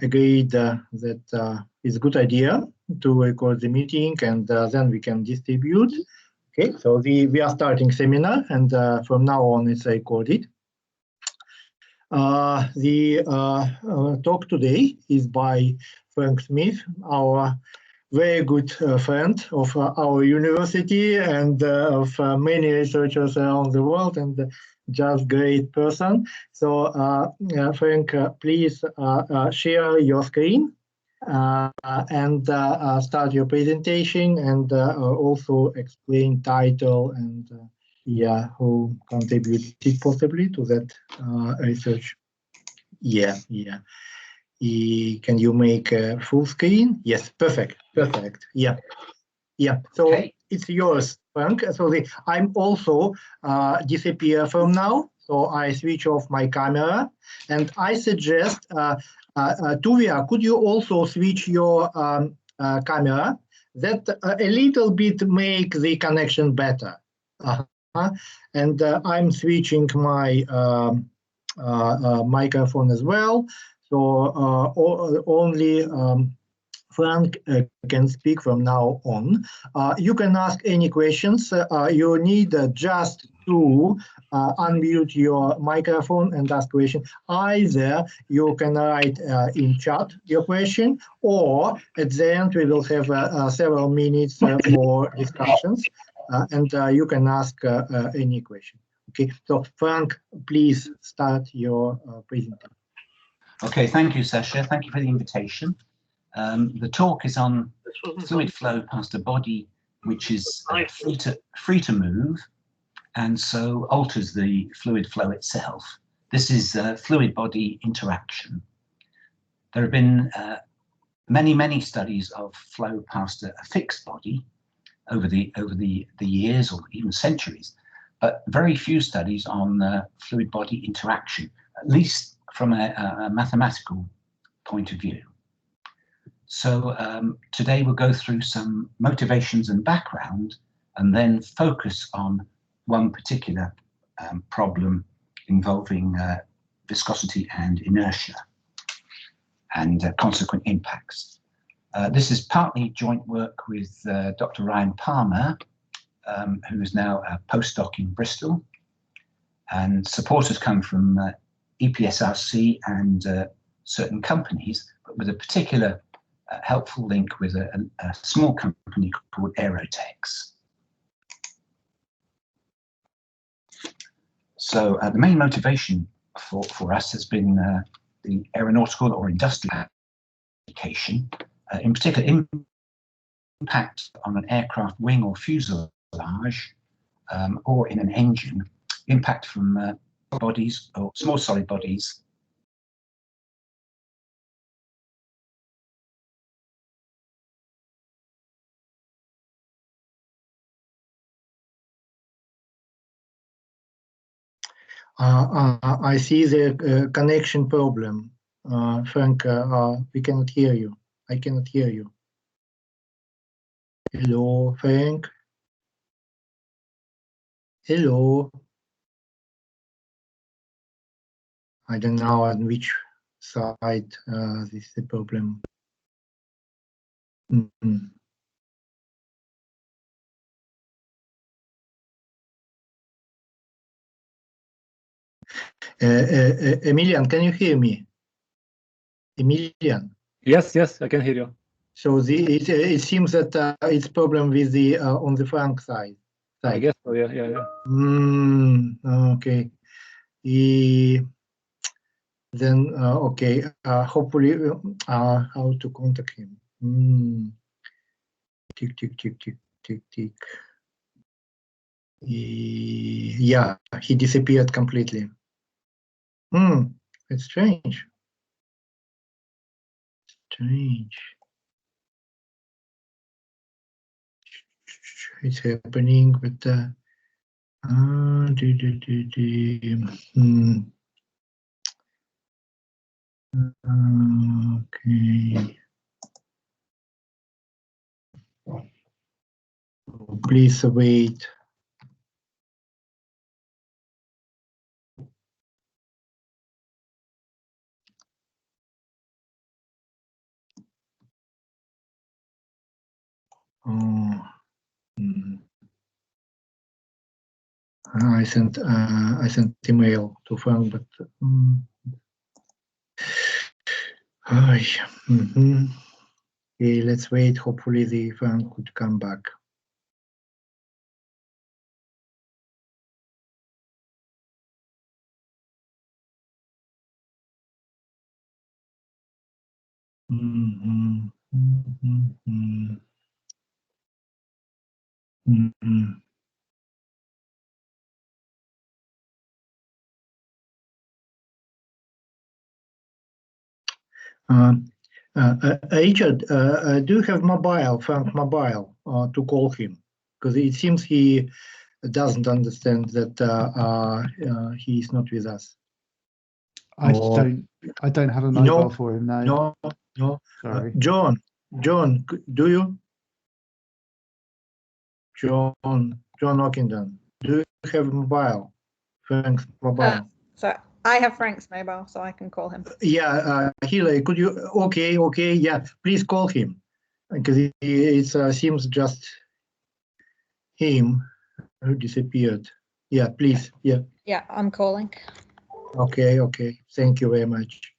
agreed that it's a good idea to record the meeting, and then we can distribute. Okay, so we are starting seminar, and from now on it's recorded. The talk today is by Frank Smith, our very good friend of our university and of many researchers around the world, and just great person. So Frank, please share your screen and start your presentation, and also explain title and who contributed possibly to that research. Can you make a full screen? Yes, perfect. Yeah. So okay. It's yours, Frank. So I'm also disappear from now. So I switch off my camera, and I suggest Tuvia, could you also switch your camera? That a little bit make the connection better. And I'm switching my microphone as well. So only Frank can speak from now on. You can ask any questions. You need just to unmute your microphone and ask question. Either you can write in chat your question, or at the end we will have several minutes for discussions, and you can ask any question. Okay, so Frank, please start your presentation. Okay, thank you, Sasha. Thank you for the invitation. The talk is on fluid flow past a body which is free to move, and so alters the fluid flow itself. This is fluid-body interaction. There have been many studies of flow past a fixed body over the years or even centuries, but very few studies on fluid-body interaction, at least from a mathematical point of view. So today we'll go through some motivations and background, and then focus on one particular problem involving viscosity and inertia and consequent impacts. This is partly joint work with Dr. Ryan Palmer, who is now a postdoc in Bristol, and support has come from EPSRC and certain companies, but with a particular helpful link with a small company called Aerotex. So the main motivation for us has been the aeronautical or industrial application, in particular impact on an aircraft wing or fuselage, or in an engine, impact from bodies or small solid bodies. I see the connection problem. Frank, we cannot hear you. I cannot hear you. Hello, Frank. Hello. I don't know on which side this is the problem. Emilian, can you hear me? Emilian. Yes, I can hear you. So it seems that it's problem with the on the Frank side. I guess so. Yeah. Okay. Then okay. Hopefully, how to contact him? Tick. Yeah, he disappeared completely. It's strange. It's happening, but okay. Please wait. I sent email to Frank, but okay, let's wait. Hopefully, the Frank could come back. Richard, do you have mobile, Frank mobile, to call him? Because it seems he doesn't understand that he is not with us. I don't have a mobile for him now. No. Sorry. John, do you? John Ockenden, do you have mobile? Frank's mobile. So I have Frank's mobile, so I can call him. Yeah, Hillary, could you? Okay, yeah, please call him, because it seems just him who disappeared. Yeah, please. Yeah. Yeah, I'm calling. Okay. Thank you very much.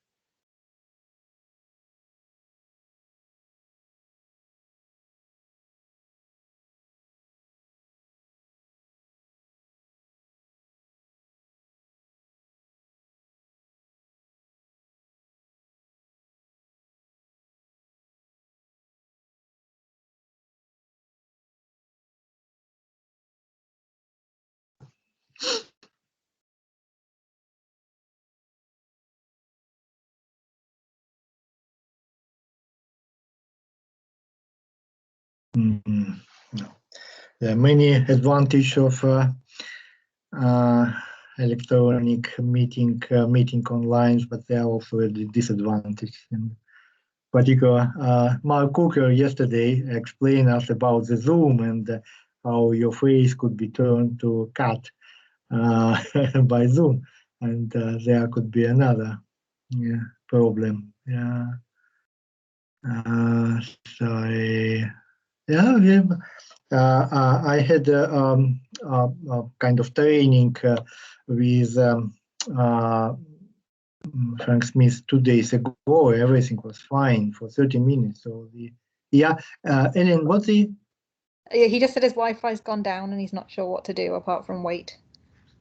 There are many advantages of electronic meeting online, but there are also a disadvantage. In particular, Mark Cooker yesterday explained us about the Zoom and how your face could be turned to cut by Zoom, and there could be another problem. Yeah. Sorry. Yeah. I had a kind of training with Frank Smith 2 days ago. Everything was fine for 30 minutes. So Ellen, what's the? He just said his Wi-Fi's gone down and he's not sure what to do apart from wait.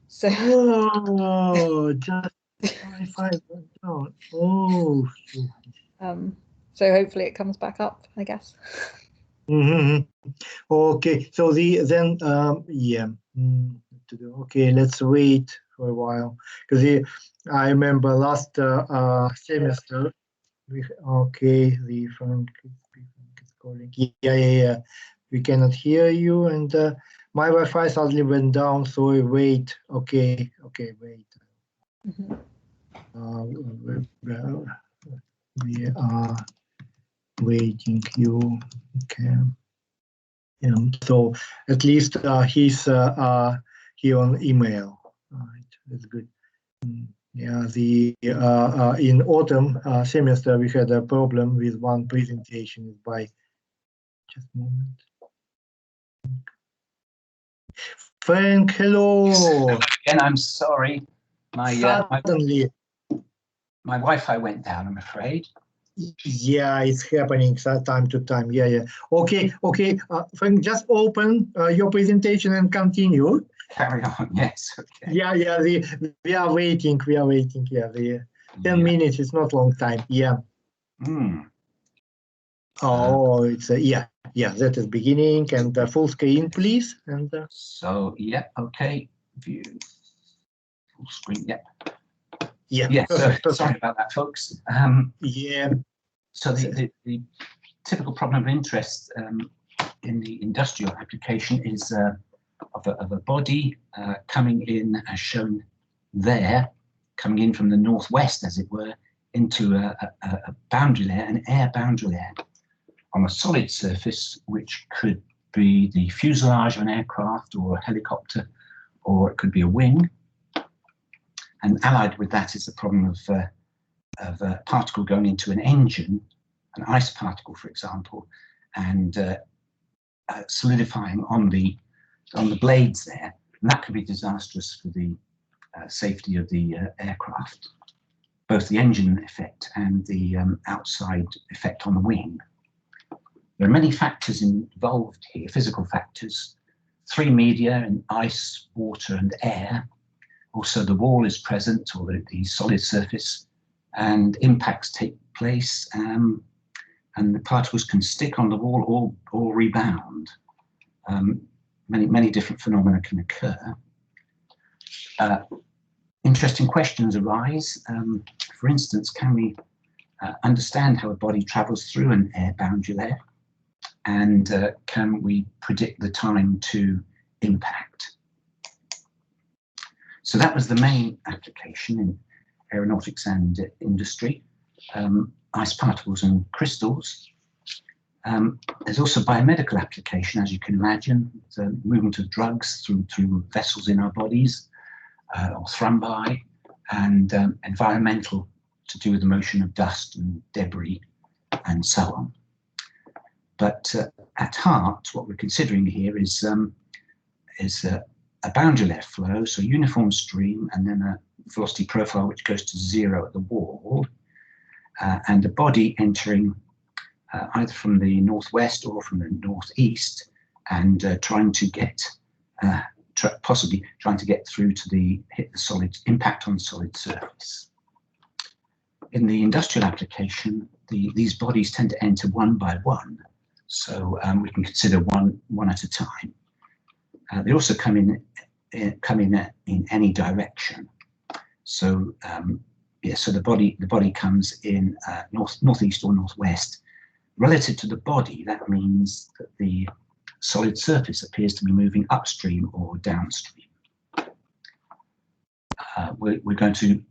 So. Oh, just Wi-Fi went down. Oh. So hopefully it comes back up, I guess. Okay, so okay, let's wait for a while, because I remember last semester the Frank is calling. Yeah, we cannot hear you, and my Wi-Fi suddenly went down, so we wait. Okay, wait. We are waiting you. Okay. So at least he's here on email. Right, that's good. Yeah, in autumn semester we had a problem with one presentation by. Just a moment. Frank, hello. Again, I'm sorry. Suddenly. My Wi-Fi went down, I'm afraid. Yeah, it's happening time to time. Yeah. Okay. Frank, just open your presentation and continue. Carry on. Yes. Okay. Yeah. We are waiting. Yeah. The 10 minutes is not long time. Yeah. Oh, it's yeah. That is beginning, and full screen, please. And so okay. View full screen. Yeah. So, sorry about that, folks. Yeah. So the typical problem of interest in the industrial application is of a body coming in, as shown there, coming in from the northwest, as it were, into a boundary layer, an air boundary layer, on a solid surface, which could be the fuselage of an aircraft or a helicopter, or it could be a wing. And allied with that is the problem of a particle going into an engine, an ice particle, for example, and solidifying on the blades there, and that could be disastrous for the safety of the aircraft, both the engine effect and the outside effect on the wing. There are many factors involved here, physical factors, 3 media, and ice, water, and air. Also, the wall is present, or the solid surface, and impacts take place, and the particles can stick on the wall or rebound. Many different phenomena can occur. Interesting questions arise. For instance, can we understand how a body travels through an air boundary layer? And can we predict the time to impact? So that was the main application in aeronautics and industry, ice particles and crystals. There's also biomedical application, as you can imagine, the movement of drugs through vessels in our bodies, or thrombi, and environmental, to do with the motion of dust and debris, and so on. But at heart, what we're considering here is a boundary layer flow, so uniform stream, and then a velocity profile which goes to 0 at the wall, and a body entering either from the northwest or from the northeast, and trying to get possibly trying to get through to hit the solid impact on solid surface. In the industrial application, these bodies tend to enter one by one, so we can consider one at a time. They also come in any direction. So so the body comes in northeast or northwest. Relative to the body, that means that the solid surface appears to be moving upstream or downstream. We're going to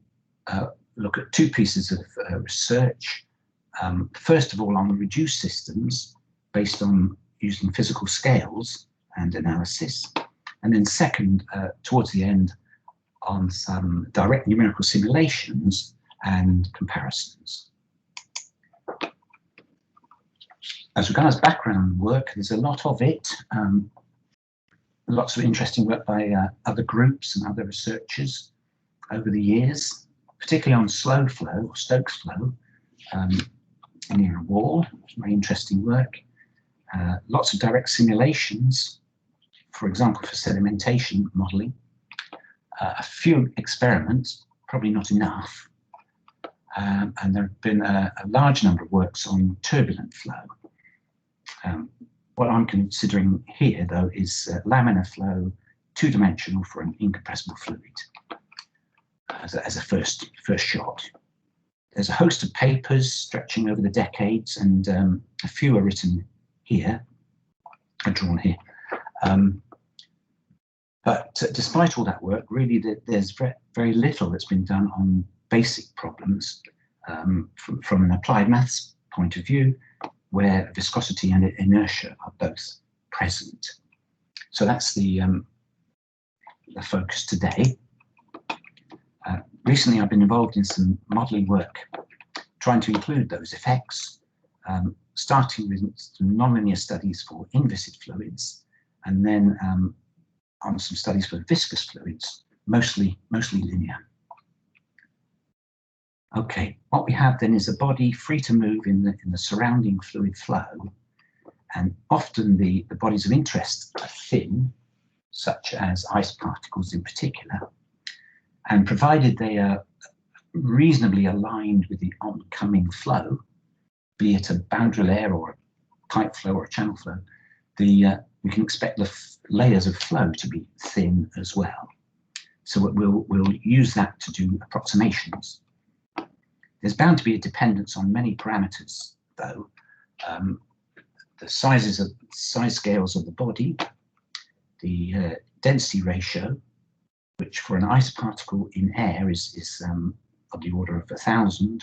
look at 2 pieces of research. First of all, on reduced systems based on using physical scales and analysis. And then second, towards the end, on some direct numerical simulations and comparisons. As regards background work, there's a lot of it. Lots of interesting work by other groups and other researchers over the years, particularly on slow flow, or Stokes flow, near a wall. Very interesting work. Lots of direct simulations, for example, for sedimentation modeling. A few experiments, probably not enough. And there have been a large number of works on turbulent flow. What I'm considering here, though, is laminar flow, 2-dimensional for an incompressible fluid, as a first shot. There's a host of papers stretching over the decades, and a few are written here, are drawn here. But despite all that work, really, there's very little that's been done on basic problems from an applied maths point of view, where viscosity and inertia are both present. So that's the focus today. Recently, I've been involved in some modelling work, trying to include those effects, starting with some nonlinear studies for inviscid fluids, and then on some studies for viscous fluids, mostly linear. Okay, what we have then is a body free to move in the surrounding fluid flow, and often the bodies of interest are thin, such as ice particles in particular, and provided they are reasonably aligned with the oncoming flow, be it a boundary layer or a pipe flow or a channel flow, we can expect the layers of flow to be thin as well. So we'll use that to do approximations. There's bound to be a dependence on many parameters, though. The size scales of the body, the density ratio, which for an ice particle in air is of the order of 1,000.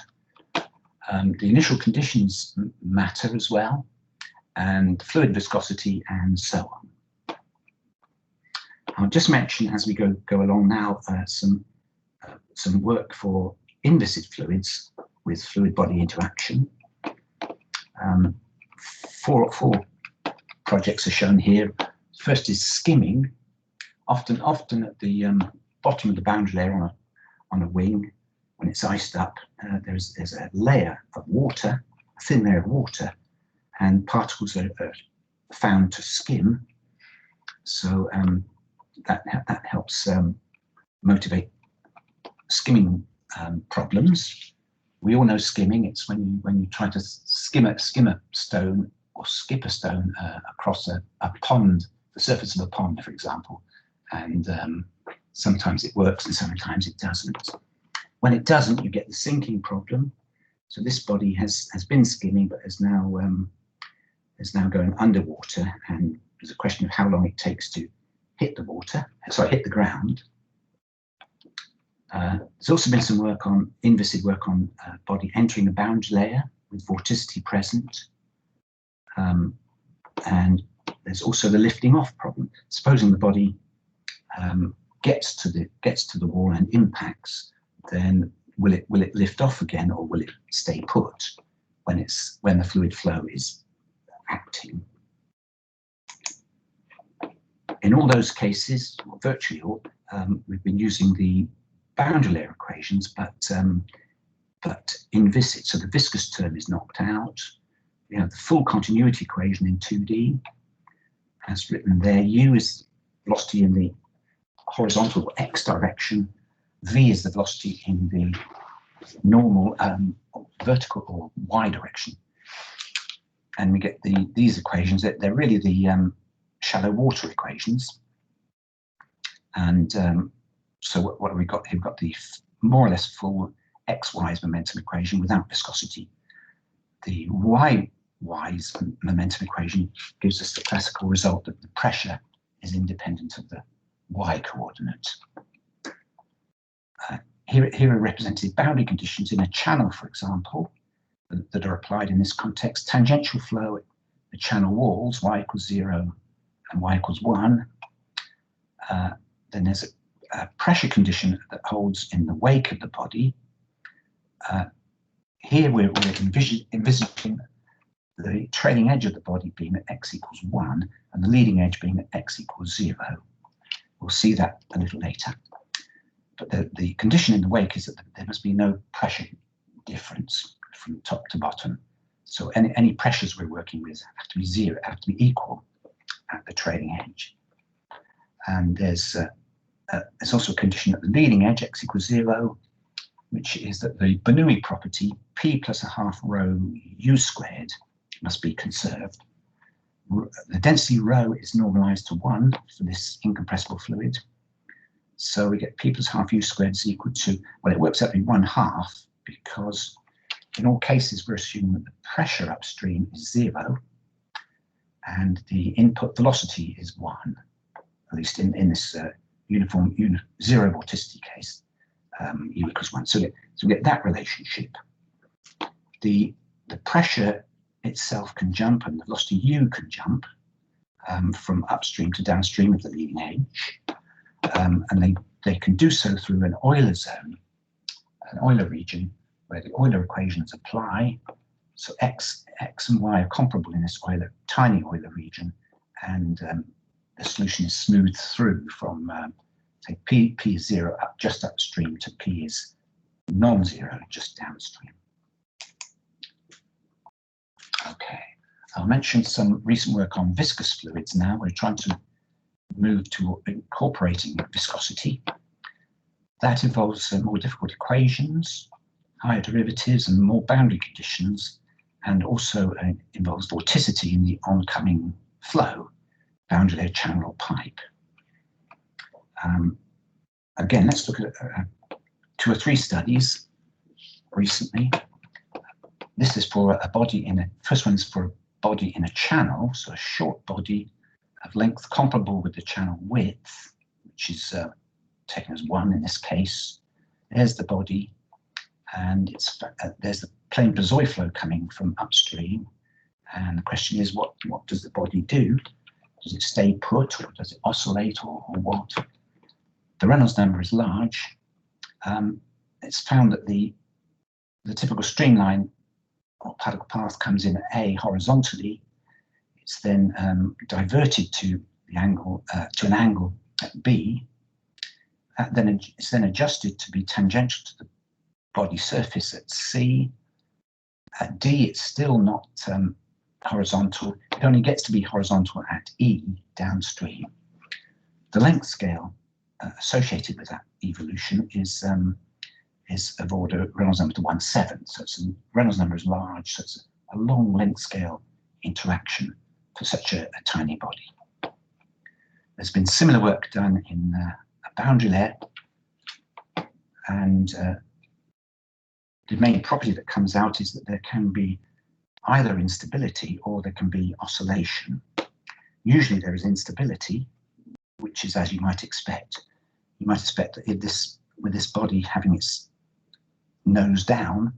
The initial conditions matter as well, and fluid viscosity, and so on. I'll just mention as we go along now some work for inviscid fluids with fluid body interaction. Four projects are shown here. First is skimming. Often at the bottom of the boundary layer on a wing, when it's iced up, there's a layer of water, a thin layer of water, and particles are found to skim. So that helps motivate skimming problems. We all know skimming. It's when you try to skim a stone or skip a stone across a pond, the surface of a pond, for example, and sometimes it works and sometimes it doesn't. When it doesn't, you get the sinking problem. So this body has been skimming, but is now going underwater, and there's a question of how long it takes to hit the ground. There's also been some work on inviscid work on body entering a boundary layer with vorticity present, and there's also the lifting off problem. Supposing the body gets to the wall and impacts, then will it lift off again, or will it stay put when the fluid flow is acting? In all those cases, or virtually all, we've been using the boundary layer equations, but inviscid, so the viscous term is knocked out. We have the full continuity equation in 2D, as written there. U is velocity in the horizontal or x direction. V is the velocity in the normal vertical or y direction. And we get these equations. They're really the shallow water equations. And so what have we got here? We've got the more or less full x-wise momentum equation without viscosity. The y-wise momentum equation gives us the classical result that the pressure is independent of the y coordinate. Here are represented boundary conditions in a channel, for example, that are applied in this context. Tangential flow at the channel walls, y equals 0 and y equals 1. Then there's a pressure condition that holds in the wake of the body. Here we're envisaging the trailing edge of the body being at x equals 1 and the leading edge being at x equals 0. We'll see that a little later. But the condition in the wake is that there must be no pressure difference from top to bottom. So any pressures we're working with have to be 0, have to be equal at the trailing edge. And there's also a condition at the leading edge, x equals 0, which is that the Bernoulli property, p plus a half rho u squared, must be conserved. The density rho is normalized to 1 for this incompressible fluid. So we get p plus half u squared is equal to, well, it works out to be 1/2, because in all cases we're assuming that the pressure upstream is 0 and the input velocity is 1, at least in this uniform zero vorticity case, u equals 1. So we get that relationship. The pressure itself can jump and the velocity u can jump from upstream to downstream of the leading edge. And they can do so through an Euler zone, an Euler region, where the Euler equations apply. So x and y are comparable in this tiny Euler region, and the solution is smoothed through from, say, p is 0 just upstream to p is non-zero just downstream. Okay, I'll mention some recent work on viscous fluids now. We're trying to move to incorporating viscosity. That involves more difficult equations, higher derivatives and more boundary conditions, and also involves vorticity in the oncoming flow, boundary layer, channel or pipe. Again, let's look at 2 or 3 studies recently. This is for a body first one is for a body in a channel, so a short body of length comparable with the channel width, which is taken as 1 in this case. There's the body, and there's the plain Bezoy flow coming from upstream. And the question is, what does the body do? Does it stay put, or does it oscillate, or what? The Reynolds number is large. It's found that the typical streamline or particle path comes in A horizontally. it's then diverted to the angle to an angle at B. It's then adjusted to be tangential to the body surface at C. At D, it's still not horizontal. It only gets to be horizontal at E downstream. The length scale associated with that evolution is of order Reynolds number to 1/7. So Reynolds number is large, so it's a long length scale interaction for such a tiny body. There's been similar work done in a boundary layer, and the main property that comes out is that there can be either instability or there can be oscillation. Usually there is instability, which is as you might expect. You might expect that with this body having its nose down,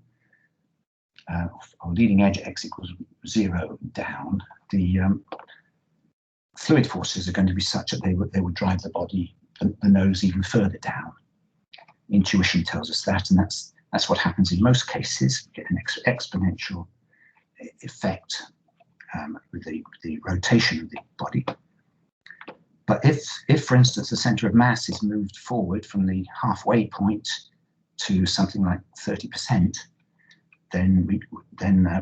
or leading edge x equals 0 down, the fluid forces are going to be such that they would drive the body, the nose, even further down. Intuition tells us that, and that's what happens in most cases. You get an exponential effect with the rotation of the body. But if, for instance, the center of mass is moved forward from the halfway point to something like 30%, then we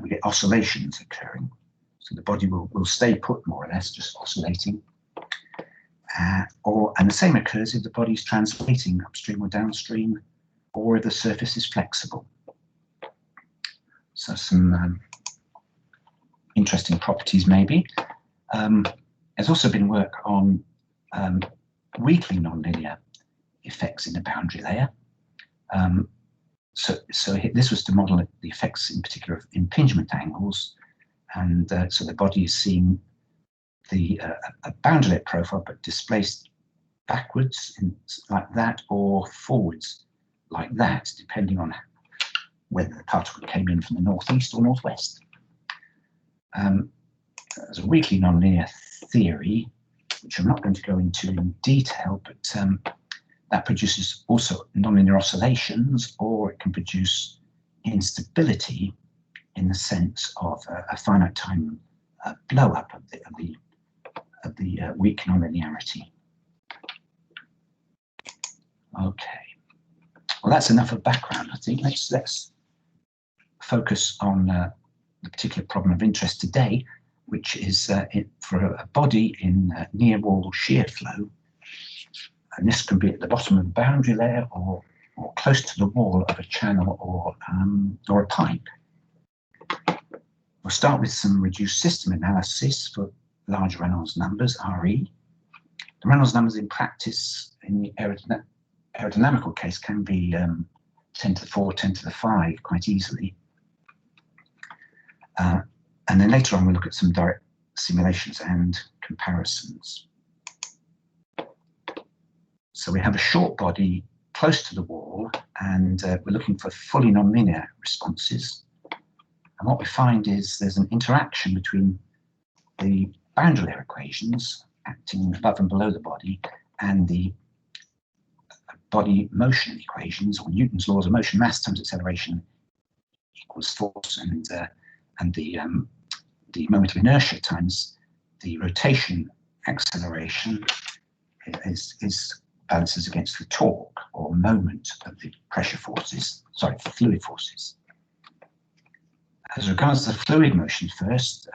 get oscillations occurring. So the body will stay put more or less, just oscillating. And the same occurs if the body is translating upstream or downstream, or if the surface is flexible. So some interesting properties maybe. There's also been work on weakly nonlinear effects in the boundary layer. So this was to model the effects in particular of impingement angles, and so the body is seeing a boundary layer profile but displaced backwards like that, or forwards like that, depending on whether the particle came in from the northeast or northwest. As a weakly nonlinear theory, which I'm not going to go into in detail, but that produces also nonlinear oscillations, or it can produce instability in the sense of a finite time blow up of the weak nonlinearity. Okay, well, that's enough of background, I think. Let's focus on the particular problem of interest today, which is for a body in near wall shear flow. And this can be at the bottom of the boundary layer or close to the wall of a channel or a pipe. We'll start with some reduced system analysis for large Reynolds numbers, RE. The Reynolds numbers in practice in the aerodynamical case can be 10 to the 4, 10 to the 5 quite easily. And then later on we'll look at some direct simulations and comparisons. So we have a short body close to the wall, and we're looking for fully nonlinear responses. And what we find is there's an interaction between the boundary layer equations acting above and below the body and the body motion equations, or Newton's laws of motion: mass times acceleration equals force, and the moment of inertia times the rotation acceleration is balances against the torque or moment of the pressure forces, sorry, fluid forces. As regards the fluid motion first,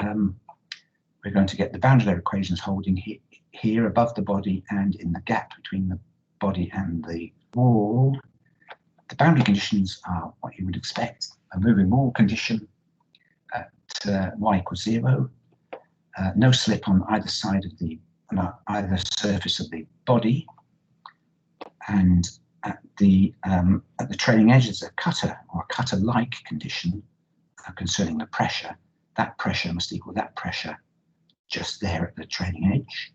we're going to get the boundary layer equations holding here above the body and in the gap between the body and the wall. The boundary conditions are what you would expect: a moving wall condition at y equals 0, no slip on either side of either surface of the body, and at the trailing edge is a cutter or a cutter-like condition concerning the pressure. That pressure must equal that pressure just there at the trailing edge,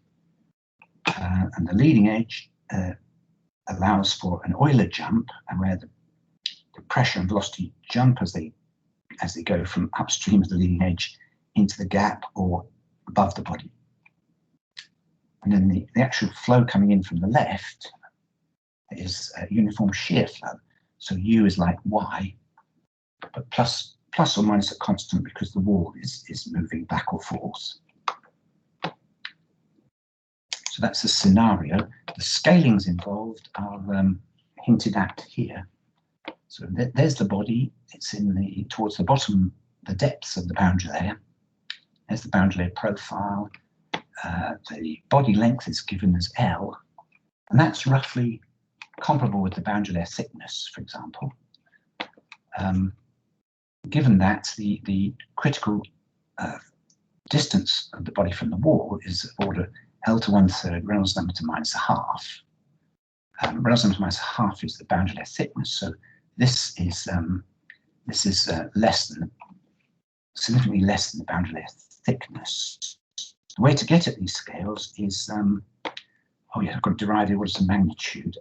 and the leading edge allows for an Euler jump, and where the pressure and velocity jump as they go from upstream of the leading edge into the gap or above the body. And then the actual flow coming in from the left is a uniform shear flow. So U is like Y, but plus or minus a constant because the wall is moving back or forth. So that's the scenario. The scalings involved are hinted at here. So there's the body. It's in the towards the bottom, the depths of the boundary layer. There's the boundary layer profile. The body length is given as L, and that's roughly comparable with the boundary layer thickness, for example. Given that the critical distance of the body from the wall is of order L to 1/3, Reynolds number to -1/2. Reynolds number to -1/2 is the boundary layer thickness, so this is less than, significantly less than the boundary layer thickness. The way to get at these scales is, oh yeah, I've got to derive what is the magnitude.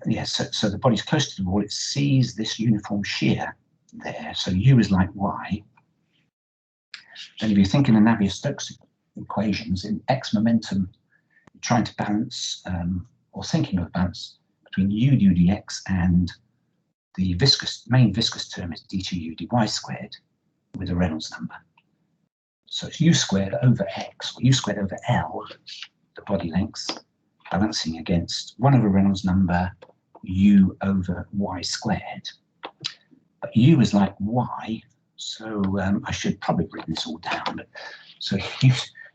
Yes, so the body's close to the wall, it sees this uniform shear there, so U is like Y. Then if you think in the Navistox equations, in x momentum, you're trying to balance, or thinking of balance between U du dx and the main viscous term is d2u dy squared with a Reynolds number. So it's U squared over x, or U squared over L, the body length, balancing against 1/Reynolds number U over Y squared. But U is like Y, so I should probably have written this all down. But so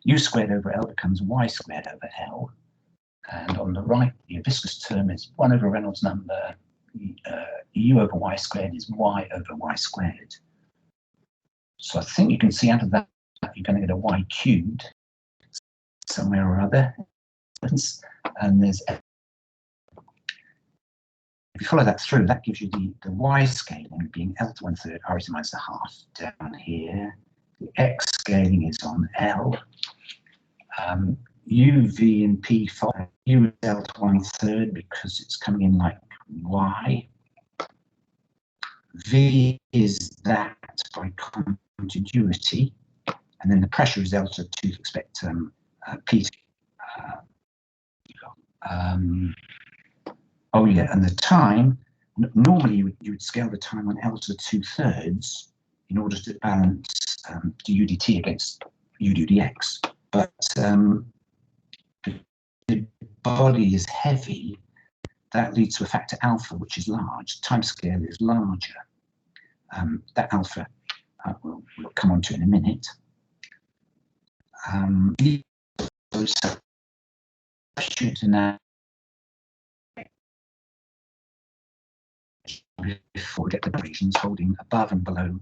U squared over L becomes Y squared over L. And on the right, the viscous term is 1/Reynolds number U over Y squared is Y over Y squared. So I think you can see out of that you're going to get a Y cubed somewhere or other. And there's, if you follow that through, that gives you the Y scaling being L to 1/3, R to -1/2 down here. The X scaling is on L. U, V, and P follow U is L to 1/3 because it's coming in like Y. V is that by continuity, and then the pressure is L to 2, expect P to oh yeah, and the time, normally you would scale the time on L to 2/3 in order to balance du dt against u du dx. But the body is heavy, that leads to a factor alpha, which is large. Time scale is larger. That alpha we'll come on to in a minute. So now, before we get the equations holding above and below.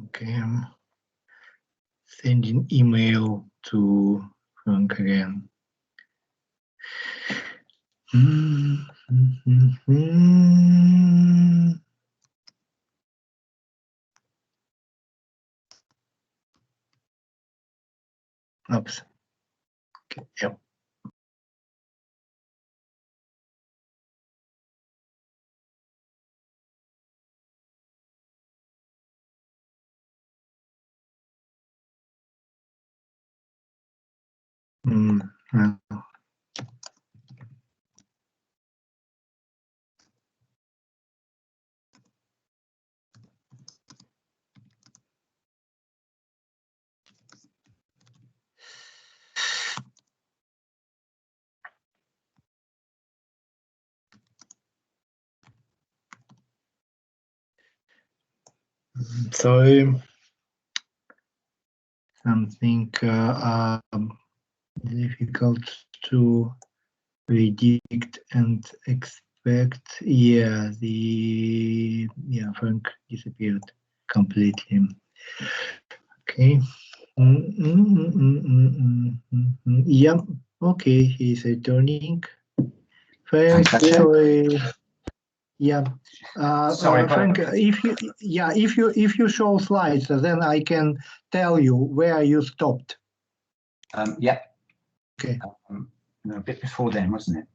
Okay, I'm sending email to Frank again. Oops. Okay, yep. Sorry, something difficult to predict and expect. Yeah, Frank disappeared completely. Okay. Yeah. Okay, he's returning. Frank, sorry. Yeah. Sorry, Frank, if you show slides, then I can tell you where you stopped. Yeah. Okay. No, a bit before then, wasn't it?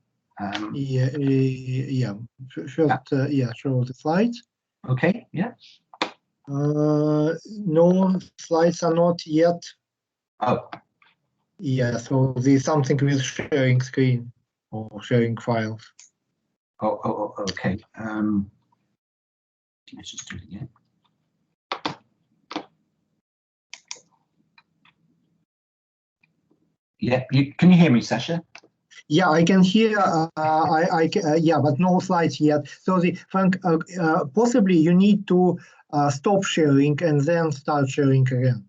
Yeah. First, show the slides. Okay, yeah. No, slides are not yet. Oh, Yeah, so there's something with sharing screen or sharing files. okay. Let's just do it again. Yeah, can you hear me, Sasha? Yeah, I can hear. Yeah, but no slides yet. So Frank, possibly you need to stop sharing and then start sharing again.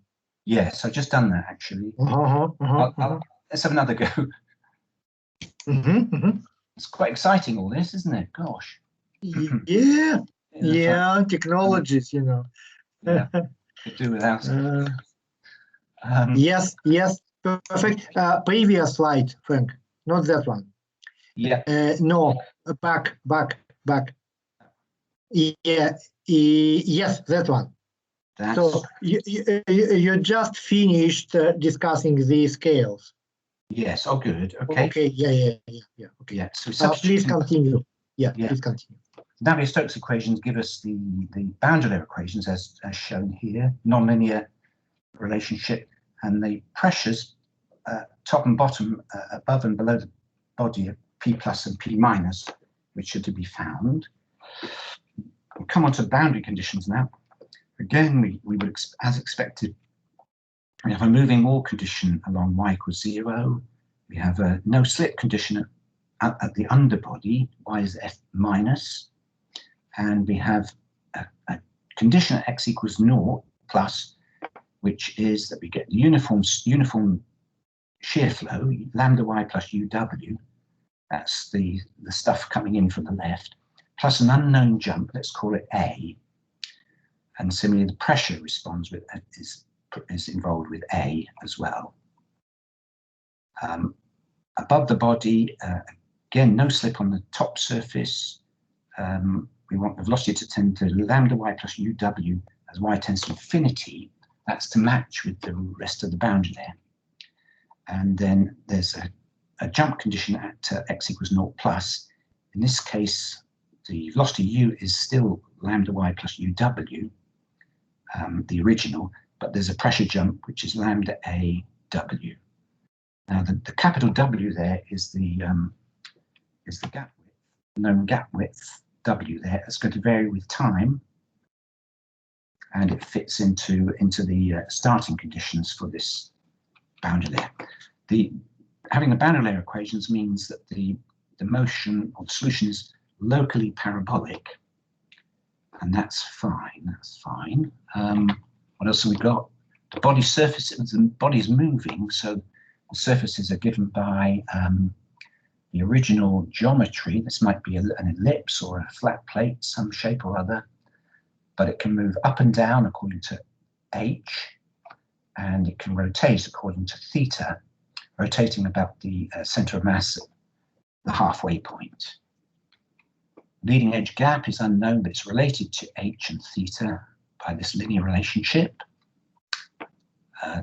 Yes, I've just done that actually. Let's have another go. It's quite exciting, all this, isn't it? Gosh. Yeah, technologies, you know. Yeah, could do without it. Yes, perfect. Previous slide, Frank, not that one. Yeah. No, back. Yeah, yes, that one. So you just finished discussing the scales. Yes. Oh, good. Okay. Okay. Yeah. Okay. Yeah. So please continue. Yeah. Please continue. Navistox equations give us the boundary layer equations as shown here, nonlinear relationship, and the pressures top and bottom, above and below the body of P plus and P minus, which are to be found. We'll come on to boundary conditions now. Again, we would, as expected, we have a moving wall condition along y equals 0. We have a no slip condition at the underbody, y is f minus. And we have a condition at x equals 0 plus, which is that we get the uniform shear flow, lambda y plus uw. That's the stuff coming in from the left, plus an unknown jump, let's call it A. And similarly, the pressure responds with is involved with A as well. Above the body, again, no slip on the top surface. We want the velocity to tend to lambda y plus uw as y tends to infinity. That's to match with the rest of the boundary layer. And then there's a jump condition at x equals 0 plus. In this case, the velocity u is still lambda y plus uw, the original, but there's a pressure jump which is lambda a w. Now the capital W there is the gap width, known gap width w there. It's going to vary with time, and it fits into the starting conditions for this boundary layer. Having the boundary layer equations means that the motion or the solution is locally parabolic, and that's fine. What else have we got? The body surface, the body is moving, so the surfaces are given by the original geometry. This might be an ellipse or a flat plate, some shape or other, but it can move up and down according to h, and it can rotate according to theta, rotating about the center of mass at the halfway point. Leading edge gap is unknown, but it's related to h and theta by this linear relationship.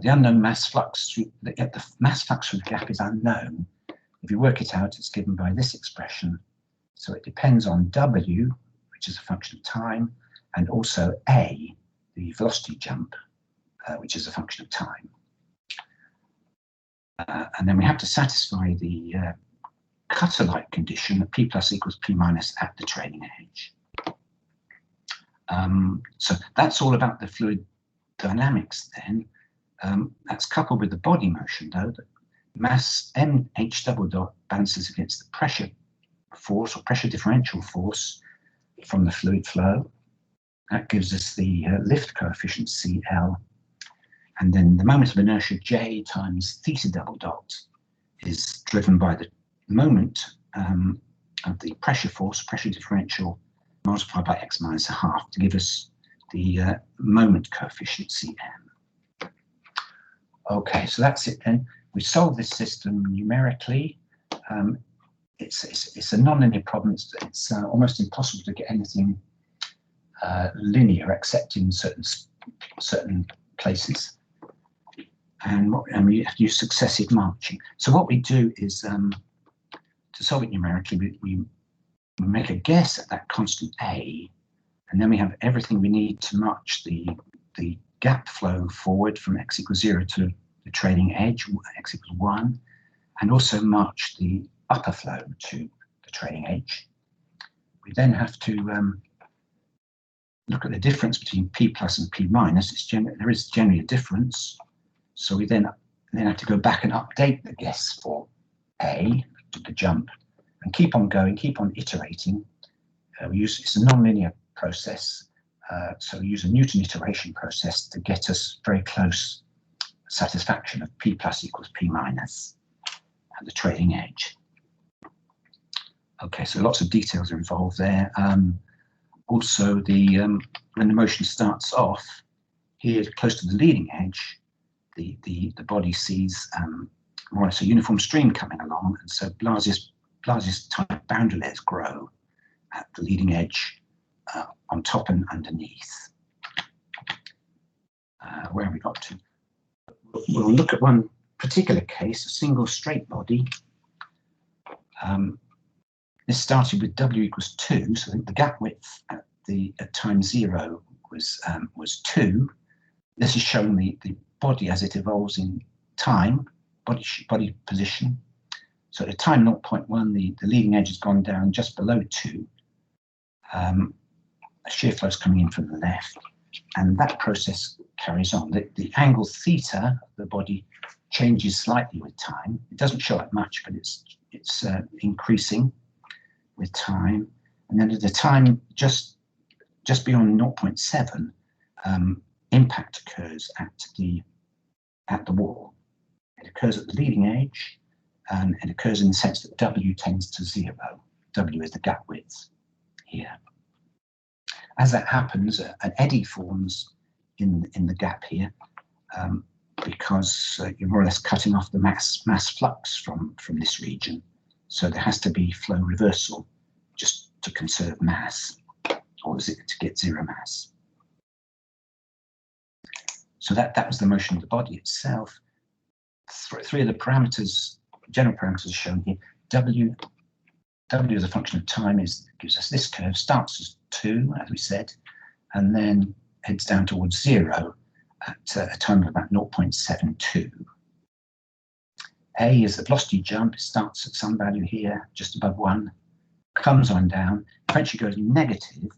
The unknown mass flux through the mass flux through the gap is unknown. If you work it out, it's given by this expression. So it depends on w, which is a function of time, and also a, the velocity jump, which is a function of time. And then we have to satisfy the cutter-like condition that P plus equals P minus at the trailing edge. So that's all about the fluid dynamics then. That's coupled with the body motion though. The mass mh double dot balances against the pressure force or pressure differential force from the fluid flow. That gives us the lift coefficient CL. And then the moment of inertia J times theta double dot is driven by the moment of the pressure force, pressure differential, multiplied by x minus a half to give us the moment coefficient Cm. Okay, so that's it then. We solve this system numerically. It's a nonlinear problem. It's almost impossible to get anything linear except in certain places. And we have to use successive marching. So what we do is to solve it numerically, we make a guess at that constant A, and then we have everything we need to match the gap flow forward from x equals 0 to the trailing edge, x equals 1, and also match the upper flow to the trailing edge. We then have to look at the difference between P plus and P minus. There is generally a difference, so we then have to go back and update the guess for A, do the jump, and keep on going, keep on iterating. It's a nonlinear process, so we use a Newton iteration process to get us very close satisfaction of P plus equals P minus at the trailing edge. Okay, so lots of details are involved there. Also, when the motion starts off here close to the leading edge, the body sees more or less a uniform stream coming along, and so Blasius type boundary layers grow at the leading edge, on top and underneath. Where have we got to? We'll look at one particular case, a single straight body. This started with W equals 2, so the gap width at time 0 was 2. This is showing the body as it evolves in time, body position. So at time 0.1, the leading edge has gone down just below 2. A shear flow is coming in from the left, and that process carries on. The angle theta of the body changes slightly with time. It doesn't show up much, but it's increasing with time. And then at the time just beyond 0.7, impact occurs at the wall. It occurs at the leading edge, and it occurs in the sense that W tends to 0. W is the gap width here. As that happens, an eddy forms in the gap here, because you're more or less cutting off the mass flux from this region. So there has to be flow reversal just to conserve mass, or is it to get 0 mass? So that was the motion of the body itself. Three of the parameters, general parameters, are shown here. W as a function of time gives us this curve, starts as 2, as we said, and then heads down towards 0 at a time of about 0.72. A is the velocity jump. It starts at some value here, just above 1, comes on down, eventually goes negative,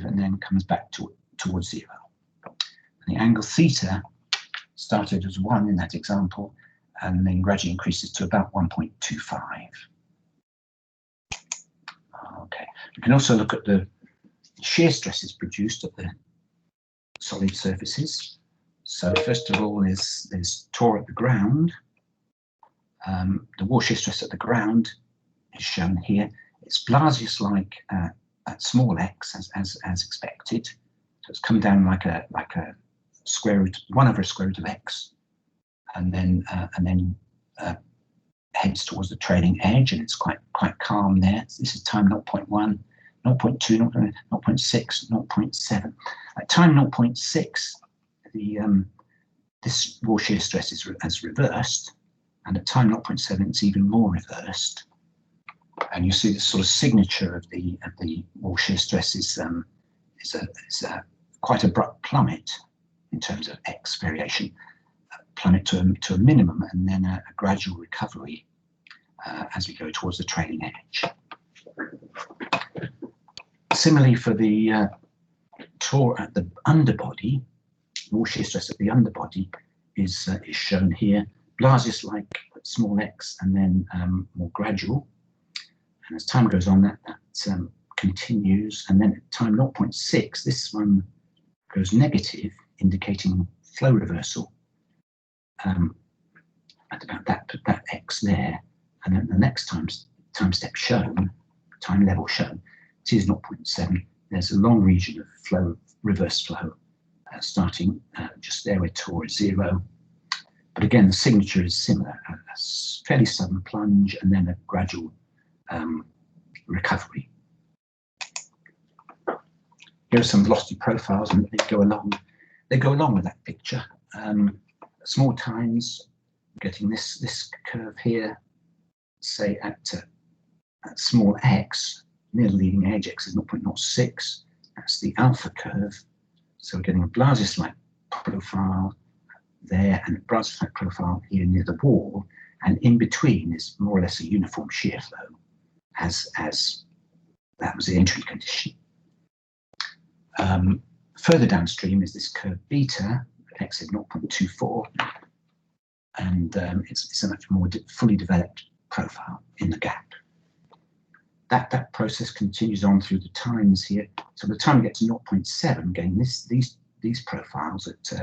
and then comes back towards 0. And the angle theta started as 1 in that example, and then gradually increases to about 1.25. Okay, we can also look at the shear stresses produced at the solid surfaces. So first of all there's torr at the ground. The wall shear stress at the ground is shown here. It's Blasius-like at small x as expected. So it's come down like a square root, 1 over a square root of x, and then heads towards the trailing edge, and it's quite calm there. This is time 0.1, 0.2, 0.6, 0.7. At time 0.6, this wall shear stress is reversed, and at time 0.7, it's even more reversed. And you see this sort of signature of the wall shear stress is a quite abrupt plummet in terms of x variation, plummet to a minimum, and then a gradual recovery as we go towards the trailing edge. Similarly, for the torr at the underbody, wall shear stress at the underbody is shown here, Blasius-like at small x, and then more gradual. And as time goes on, that continues, and then at time 0.6, this one goes negative, indicating flow reversal at about that x there, and then the next time step shown, time level shown, it is 0.7. There's a long region of flow, reverse flow, starting just there with torr at 0. But again, the signature is similar, a fairly sudden plunge and then a gradual recovery. Here are some velocity profiles, and they go along with that picture. Small times, getting this curve here, say at small x, near the leading edge, x is 0.06. That's the alpha curve. So we're getting a Blasius-like profile there and a Blasius-like profile here near the wall. And in between is more or less a uniform shear flow, as that was the entry condition. Further downstream is this curve beta, x is 0.24, and it's a much more fully developed profile in the gap. That process continues on through the times here. So by the time we get to 0.7, getting these profiles at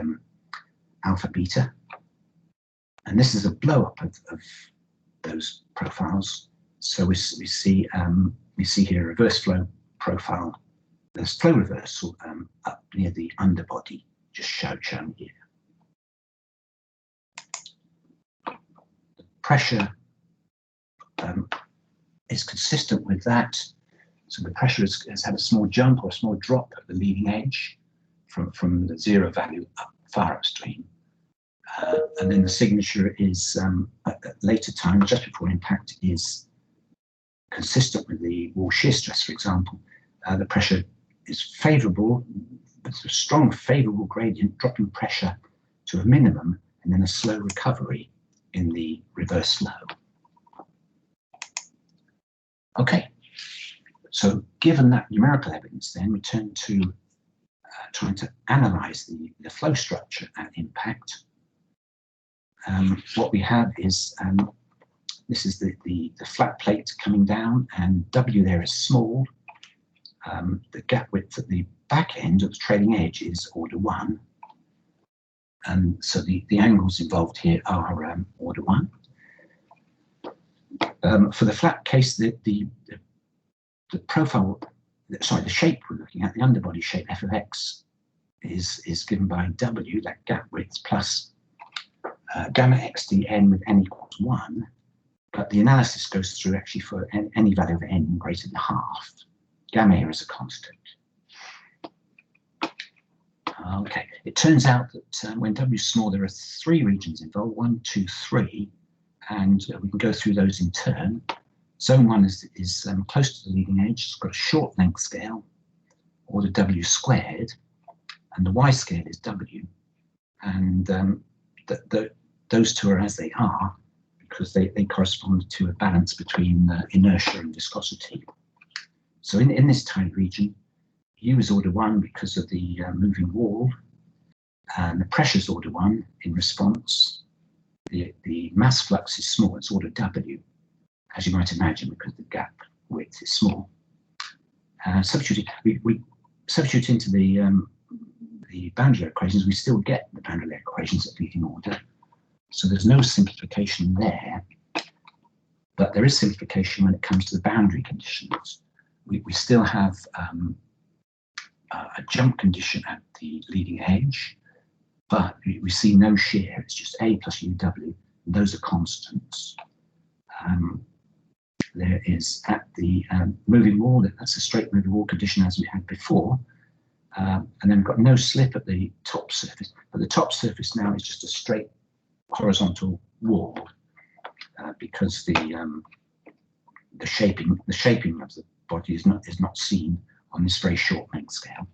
alpha beta, and this is a blow up of those profiles. So we see here a reverse flow profile. There's flow reversal up near the underbody, just shown here. The pressure is consistent with that. So the pressure has had a small jump or a small drop at the leading edge from the zero value up far upstream. And then the signature is at later time, just before impact, is consistent with the wall shear stress, for example. The pressure is favourable, it's a strong favourable gradient, dropping pressure to a minimum, and then a slow recovery in the reverse flow. Okay, so given that numerical evidence, then we turn to trying to analyse the flow structure at impact. What we have is this is the flat plate coming down, and W there is small. The gap width at the back end of the trailing edge is order 1, and so the angles involved here are order 1. For the flat case, the profile, sorry, the shape we're looking at, the underbody shape f of x, is given by W, that gap width, plus gamma x dn with n equals 1. But the analysis goes through actually for any value of n greater than half. Gamma here is a constant. Okay, it turns out that when W is small, there are 3 regions involved, 1, 2, 3, and we can go through those in turn. Zone 1 is close to the leading edge. It's got a short length scale, order W squared, and the Y scale is W. And those two are as they are, because they correspond to a balance between inertia and viscosity. So in this tight region, U is order 1 because of the moving wall, and the pressure is order 1 in response. The mass flux is small, it's order W, as you might imagine, because the gap width is small. We substitute into the boundary equations, we still get the boundary equations at leading order. So there's no simplification there, but there is simplification when it comes to the boundary conditions. We still have a jump condition at the leading edge, but we see no shear. It's just A plus UW, and those are constants. There is at the moving wall, that's a straight moving wall condition as we had before, and then we've got no slip at the top surface, but the top surface now is just a straight horizontal wall because the shaping of the body is not seen on this very short length scale.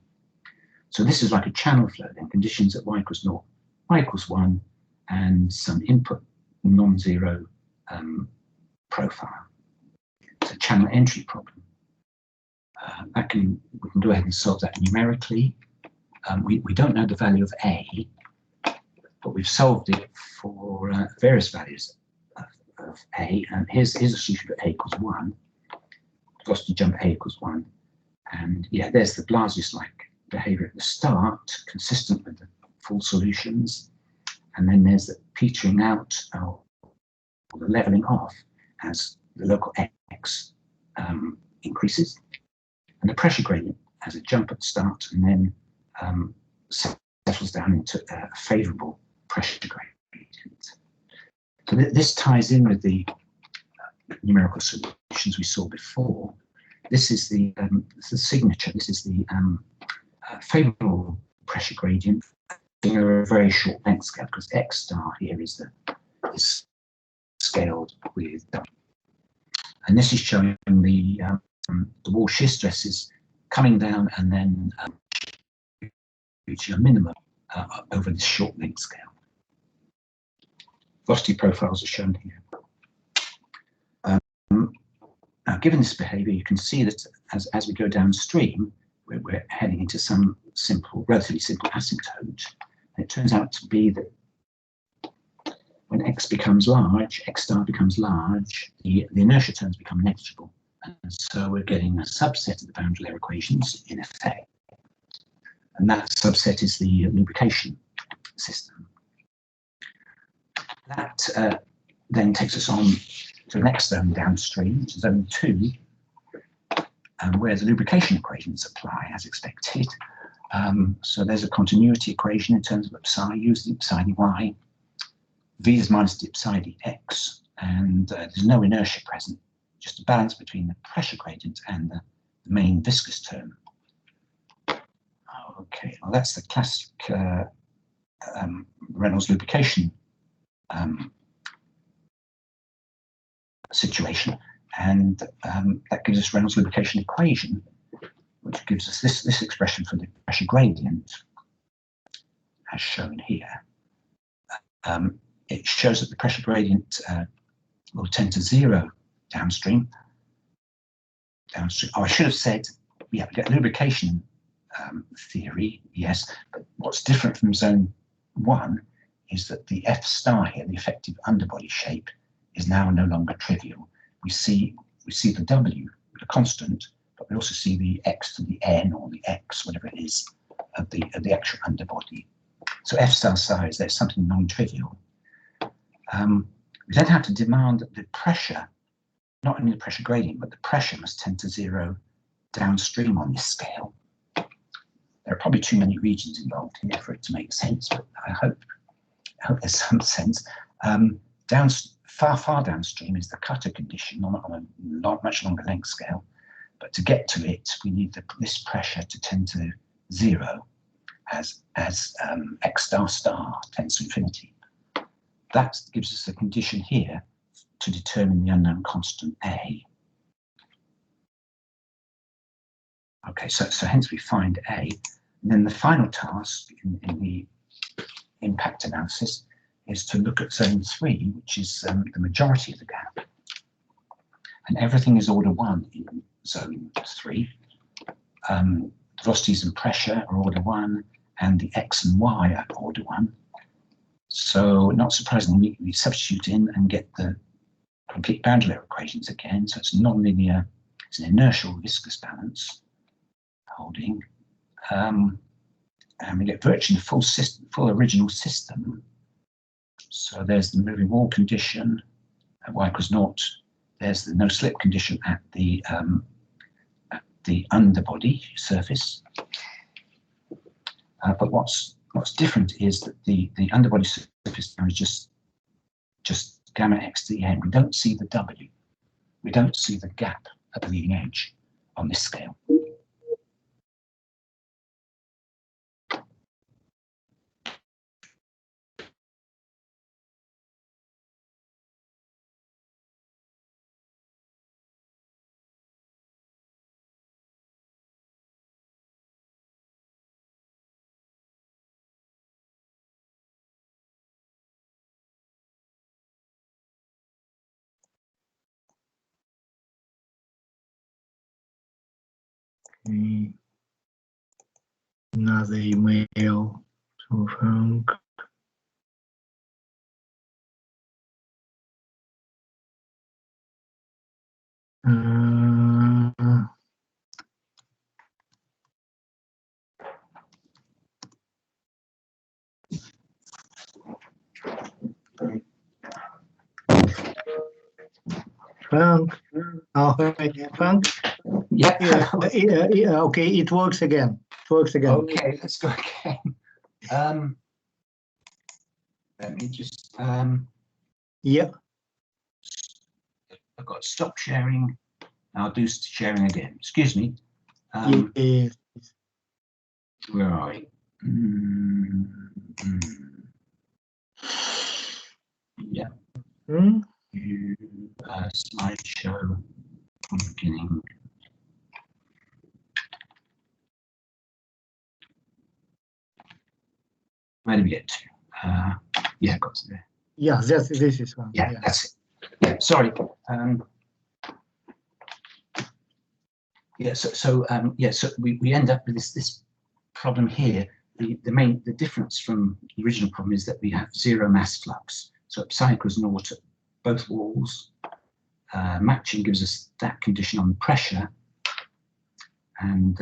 So this is like a channel flow then, conditions at y equals 0, y equals 1, and some input non-zero profile. It's a channel entry problem. We can go ahead and solve that numerically. We don't know the value of A, but we've solved it for various values of A, and here's a solution for A equals 1. Velocity jump A equals 1, and yeah, there's the Blasius-like behavior at the start, consistent with the full solutions, and then there's the petering out or the leveling off as the local x increases, and the pressure gradient has a jump at the start and then settles down into a favourable pressure gradient. So this ties in with the numerical solutions we saw before. This is the signature. This is the favourable pressure gradient in a very short length scale, because x star here is scaled with W. And this is showing the wall shear stresses coming down and then reaching a minimum over this short length scale. Velocity profiles are shown here. Now, given this behavior, you can see that as we go downstream, we're heading into some relatively simple asymptote. And it turns out to be that when x becomes large, x star becomes large, the inertia terms become negligible. And so we're getting a subset of the boundary layer equations in effect. And that subset is the lubrication system. That then takes us on to the next zone downstream, which is zone 2, where the lubrication equations apply as expected. So there's a continuity equation in terms of psi, use the psi dy. V is minus the psi dx, and there's no inertia present, just a balance between the pressure gradient and the main viscous term. Okay, well that's the classic Reynolds lubrication situation, and that gives us Reynolds lubrication equation, which gives us this expression for the pressure gradient, as shown here. It shows that the pressure gradient will tend to 0 downstream. Oh, I should have said, yeah, we get lubrication theory, yes, but what's different from zone 1 is that the F star here, the effective underbody shape, is now no longer trivial. We see the W, the constant, but we also see the x to the n or the x, whatever it is, of the actual underbody. So F star size, there's something non-trivial. We then have to demand that the pressure, not only the pressure gradient, but the pressure must tend to 0 downstream on this scale. There are probably too many regions involved here for it to make sense, but I hope there's some sense. Far downstream is the cutter condition on a much longer length scale, but to get to it, we need this pressure to tend to 0 as x star tends to infinity. That gives us a condition here to determine the unknown constant A. Okay, so hence we find A. And then the final task in the impact analysis is to look at zone 3, which is the majority of the gap. And everything is order 1 in zone 3. Velocities and pressure are order 1, and the x and y are order 1. So not surprisingly, we substitute in and get the complete boundary layer equations again. So it's nonlinear, it's an inertial viscous balance holding. And we get virtually the full original system. So there's the moving wall condition at y equals 0. There's the no slip condition at the underbody surface. But what's different is that the underbody surface now is just gamma x to the n. We don't see the W. We don't see the gap at the leading edge on this scale. Okay. Another email to Frank. Frank, Frank. Yeah. Okay, it works again. Okay, let's go again. Let me just. Yeah. I've got to stop sharing. I'll do sharing again. Excuse me. Yes. Where are we? Yeah. view slideshow from the beginning. Where did we get to? Yeah, got to there. Yeah, this is one. Yeah, that's it. Yeah, sorry. Yeah, so we end up with this problem here. The difference from the original problem is that we have zero mass flux. So psi equals naught at both walls. Matching gives us that condition on the pressure, and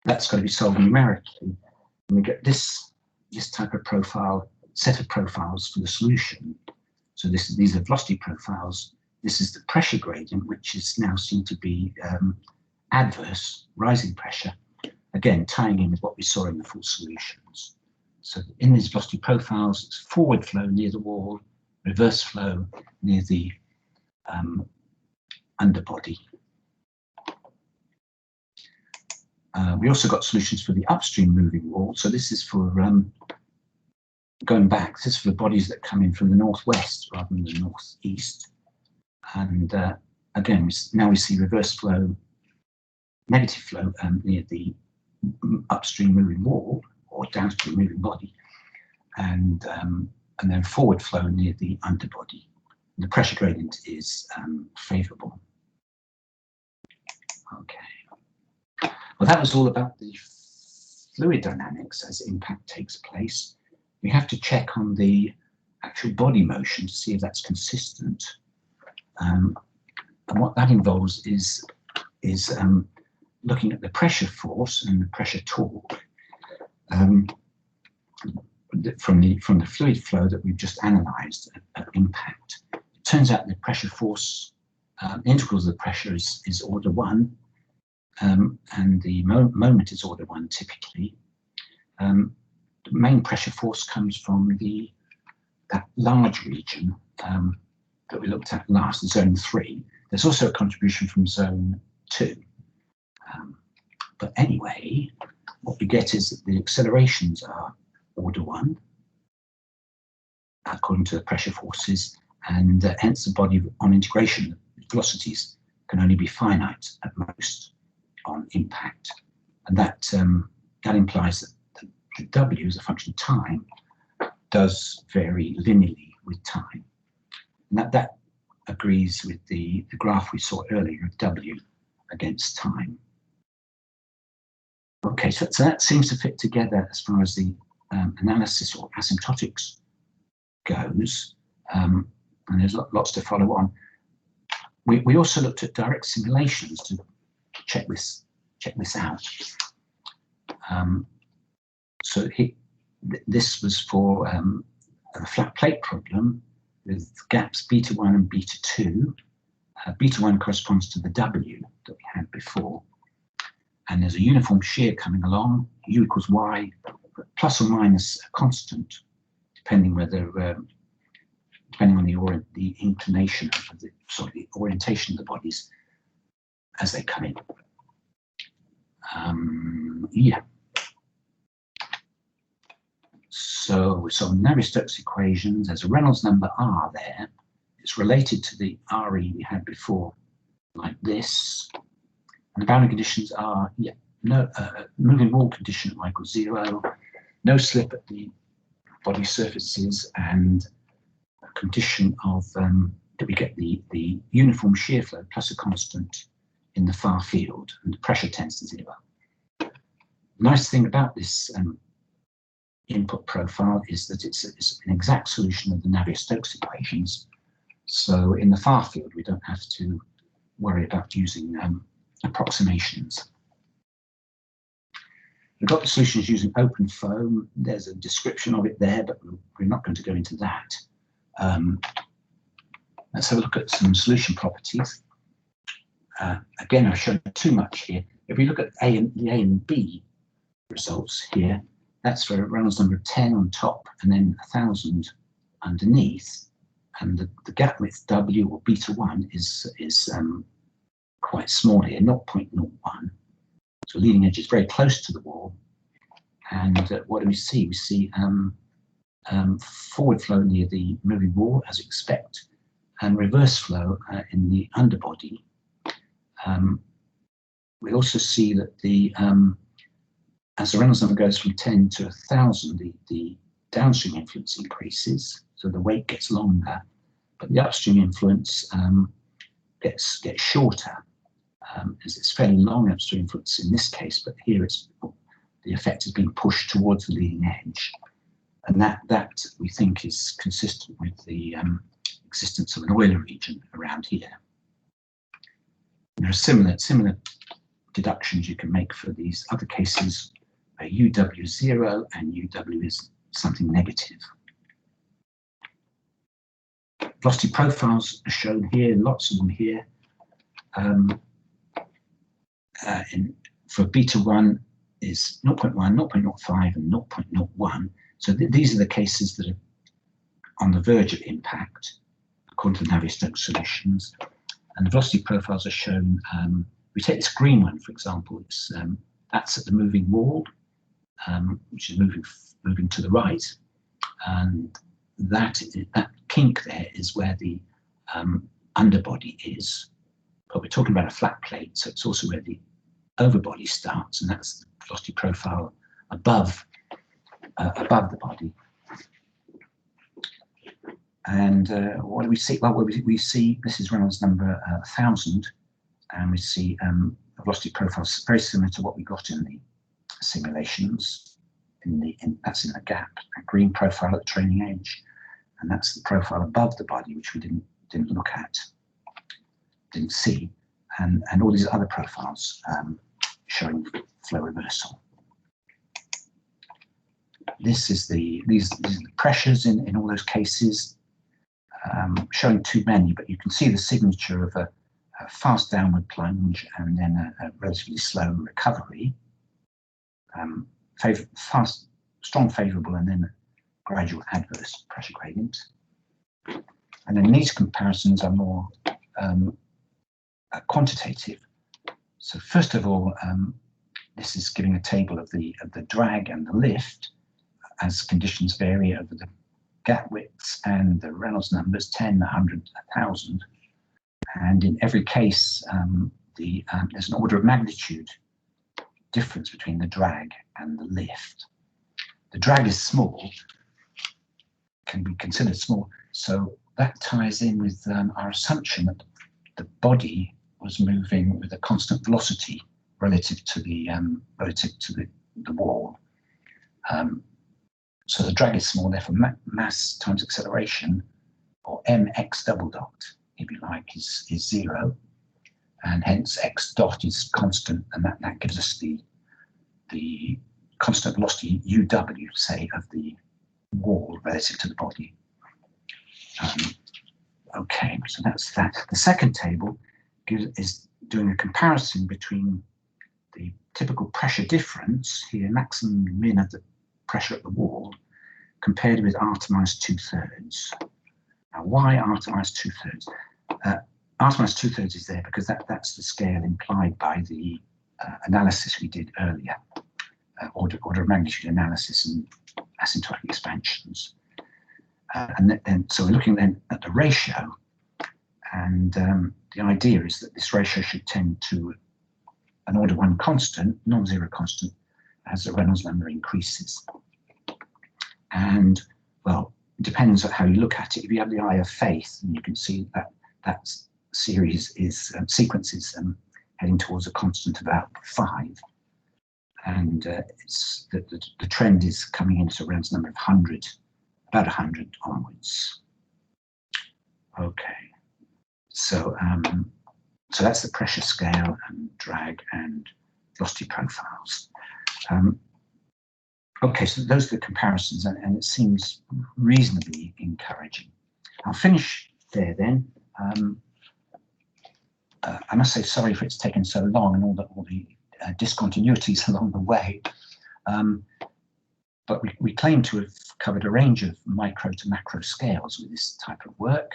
that's got to be solved numerically. And we get this type of profile, set of profiles for the solution. So these are velocity profiles. This is the pressure gradient, which is now seen to be adverse, rising pressure. Again, tying in with what we saw in the full solutions. So in these velocity profiles, it's forward flow near the wall, reverse flow near the underbody. We also got solutions for the upstream moving wall. So this is for going back. This is for the bodies that come in from the northwest rather than the northeast. And again, now we see reverse flow, negative flow near the upstream moving wall or downstream moving body, and then forward flow near the underbody. The pressure gradient is favourable. Okay. Well, that was all about the fluid dynamics as impact takes place. We have to check on the actual body motion to see if that's consistent. And what that involves is looking at the pressure force and the pressure torque from the fluid flow that we've just analysed at impact. It turns out the pressure force, integrals of the pressure is order 1, and the moment is order 1 typically. The main pressure force comes from that large region that we looked at last, zone 3. There's also a contribution from zone 2. But anyway, what we get is that the accelerations are order 1, according to the pressure forces, and hence the body on integration, the velocities can only be finite at most on impact. And that implies that the W as a function of time does vary linearly with time. And that agrees with the graph we saw earlier of W against time. Okay, so that seems to fit together as far as the analysis or asymptotics goes, and there's lots to follow on. We also looked at direct simulations to check this out. So this was for a flat plate problem with gaps beta 1 and beta 2. Beta 1 corresponds to the W that we had before. And there's a uniform shear coming along, U equals Y, plus or minus a constant, depending on the inclination of the orientation of the bodies as they come in. Yeah. So Navistox equations, there's a Reynolds number R there. It's related to the RE we had before, like this. And the boundary conditions are, no moving wall condition Y equals 0, no slip at the body surfaces, and a condition of that we get the uniform shear flow plus a constant in the far field, and the pressure tends to 0. The nice thing about this input profile is that it's an exact solution of the Navier-Stokes equations. So in the far field, we don't have to worry about using approximations. We've got the solutions using open foam. There's a description of it there, but we're not going to go into that. Let's have a look at some solution properties. Again, I've shown too much here. If we look at the A and B results here, that's for a Reynolds number of 10 on top and then 1,000 underneath. And the gap width W or beta 1 is quite small here, 0.01. So leading edge is very close to the wall. And what do we see? We see forward flow near the moving wall, as expect, and reverse flow in the underbody. We also see that as the Reynolds number goes from 10 to 1,000, the downstream influence increases, so the weight gets longer, but the upstream influence gets shorter, as it's fairly long upstream influence in this case, but here the effect is being pushed towards the leading edge, and that we think is consistent with the existence of an Euler region around here. There are similar deductions you can make for these other cases. UW is 0 and UW is something negative. Velocity profiles are shown here, lots of them here. For beta 1 is 0.1, 0.05 and 0.01. So these are the cases that are on the verge of impact, according to Navistox solutions. And the velocity profiles are shown. We take this green one, for example. That's at the moving wall, which is moving to the right, and that kink there is where the underbody is. But we're talking about a flat plate, so it's also where the overbody starts, and that's the velocity profile above the body. And what do we see? Well, we see this is Reynolds number 1,000, and we see a velocity profile very similar to what we got in the simulations. That's in the gap, a green profile at the trailing edge, and that's the profile above the body, which we didn't look at, didn't see, and all these other profiles showing flow reversal. These are the pressures in all those cases, showing too many, but you can see the signature of a fast downward plunge and then a relatively slow recovery. Fast, strong favourable, and then a gradual adverse pressure gradient. And then these comparisons are more quantitative. So first of all, this is giving a table of the drag and the lift as conditions vary over the gap widths and the Reynolds numbers 10, 100, 1,000. And in every case, there's an order of magnitude difference between the drag and the lift. The drag is small, can be considered small, so that ties in with our assumption that the body was moving with a constant velocity relative to the wall. So the drag is small, therefore mass times acceleration, or mx double dot, if you like, is 0, and hence x dot is constant, and that gives us the constant velocity uw, say, of the wall relative to the body. Okay, so that's that. The second table is doing a comparison between the typical pressure difference here, maximum and min of the pressure at the wall, compared with r to minus 2/3. Now, why r to minus 2/3? R to minus 2/3 is there because that's the scale implied by the analysis we did earlier, order of magnitude analysis and asymptotic expansions. And then, so we're looking then at the ratio, and the idea is that this ratio should tend to an order 1 constant, non-zero constant, as the Reynolds number increases. And, well, it depends on how you look at it. If you have the eye of faith, and you can see that series is sequences heading towards a constant of about 5, and it's the trend is coming into Reynolds number of 100, about 100 onwards. Okay, so so that's the pressure scale and drag and velocity profiles. Okay, so those are the comparisons, and it seems reasonably encouraging. I'll finish there then. I must say sorry for it's taken so long and all the discontinuities along the way. But we claim to have covered a range of micro to macro scales with this type of work.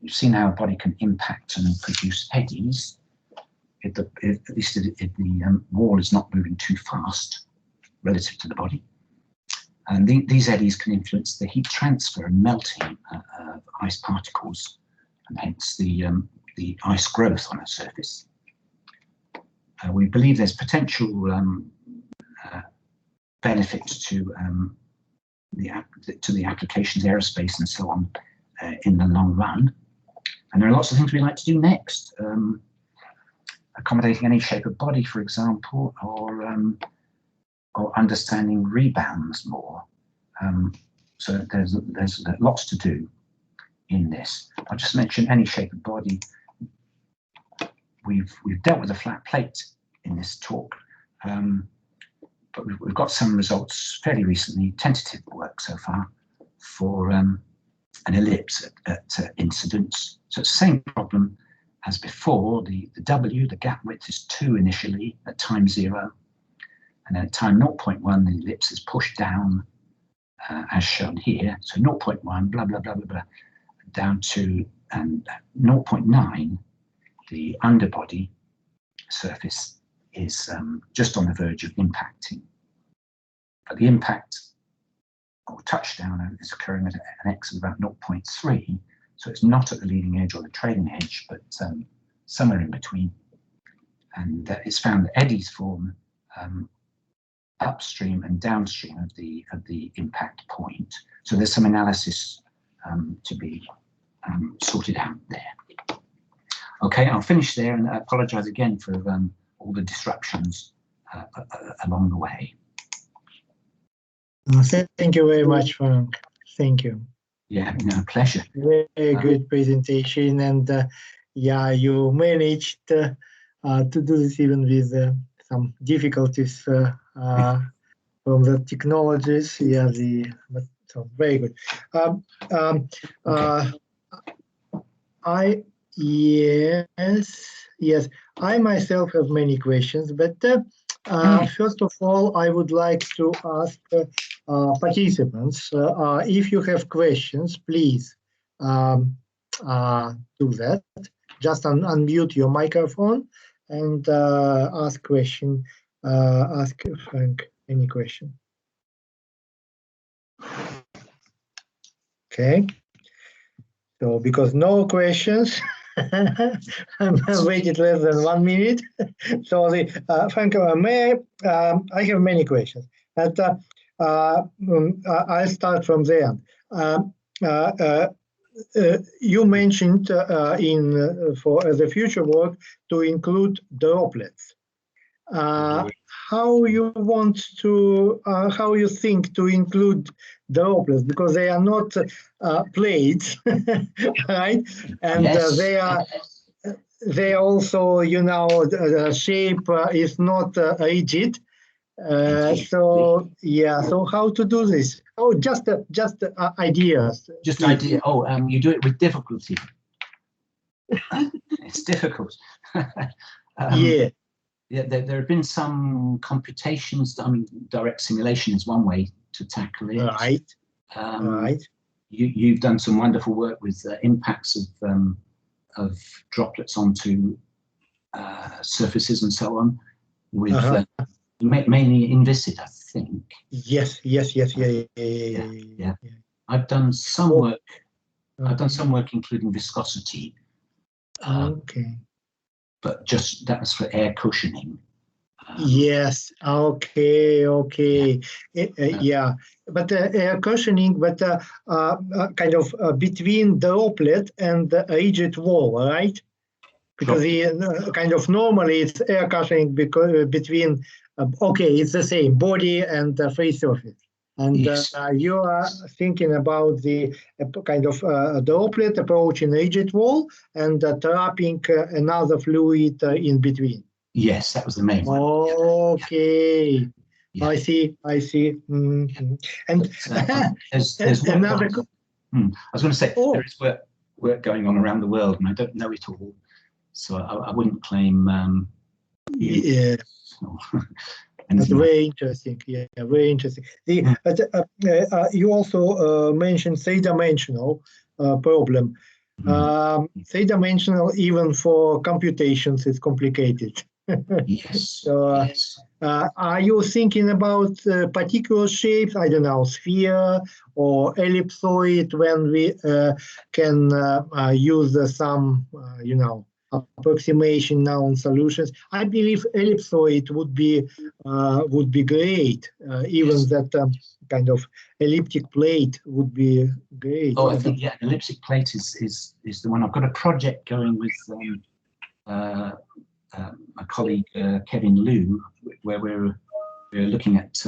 You've seen how a body can impact and produce eddies, at least if the wall is not moving too fast relative to the body. And these eddies can influence the heat transfer and melting of ice particles, and hence the ice growth on a surface. We believe there's potential benefits to the applications, aerospace and so on, in the long run. And there are lots of things we'd like to do next. Accommodating any shape of body, for example, or understanding rebounds more. So there's lots to do in this. I'll just mention any shape of body. We've dealt with a flat plate in this talk, but we've got some results fairly recently, tentative work so far, for an ellipse at incidence. So it's the same problem as before. The W, the gap width, is 2 initially at time 0. And then at time 0.1, the ellipse is pushed down, as shown here. So 0.1, blah, blah, blah, blah, blah, down to 0.9, the underbody surface is just on the verge of impacting. But the impact or touchdown is occurring at an x of about 0.3. So it's not at the leading edge or the trailing edge, but somewhere in between. And it's found that eddies form upstream and downstream of the impact point. So there's some analysis to be sorted out there. Okay, I'll finish there, and I apologize again for all the disruptions along the way. Thank you very much, Frank. Thank you. Yeah, no, pleasure. Very good presentation, and yeah, you managed to do this even with some difficulties from the technologies. Yeah, but so very good. Yes, I myself have many questions, but first of all, I would like to ask participants, if you have questions, please do that. Just unmute your microphone and ask question. Ask Frank any question. Okay. So because no questions, I'm waited less than 1 minute. So Frank, I have many questions, but I'll start from there. You mentioned for the future work to include droplets. How you want to, how you think to include droplets, because they are not plates, right? And Yes. they also, you know, the shape is not rigid. So yeah, so how to do this? Oh, just ideas. Just idea. Oh, you do it with difficulty. It's difficult. Yeah. Yeah, there have been some computations. I mean, direct simulation is one way to tackle it. Right. Right. You've done some wonderful work with impacts of droplets onto surfaces and so on, with mainly inviscid, I think. Yes. Yeah. I've done some work. I've done some work including viscosity. Okay. But just that was for air cushioning. Yes. Okay. Yeah. But air cushioning, but kind of between droplet and the rigid wall, right? Because kind of normally it's air cushioning because between. Okay, it's the same body and free surface. And Yes. You are thinking about the kind of droplet approaching rigid wall and trapping another fluid in between. Yes, that was the main one. Okay, Yeah. I see. Mm-hmm. And there's another. I was going to say there is work going on around the world, and I don't know it all, so I wouldn't claim. Yeah. That's very interesting. Yeah, very interesting. You also mentioned three-dimensional problem. Three-dimensional, even for computations, is complicated. Yes. So, yes. Are you thinking about particular shapes? I don't know, sphere or ellipsoid, when we can use some, you know, approximation known solutions? I believe ellipsoid would be great. Even that kind of elliptic plate would be great. Oh, I think, yeah, elliptic plate is the one. I've got a project going with my colleague Kevin Liu, where we're looking at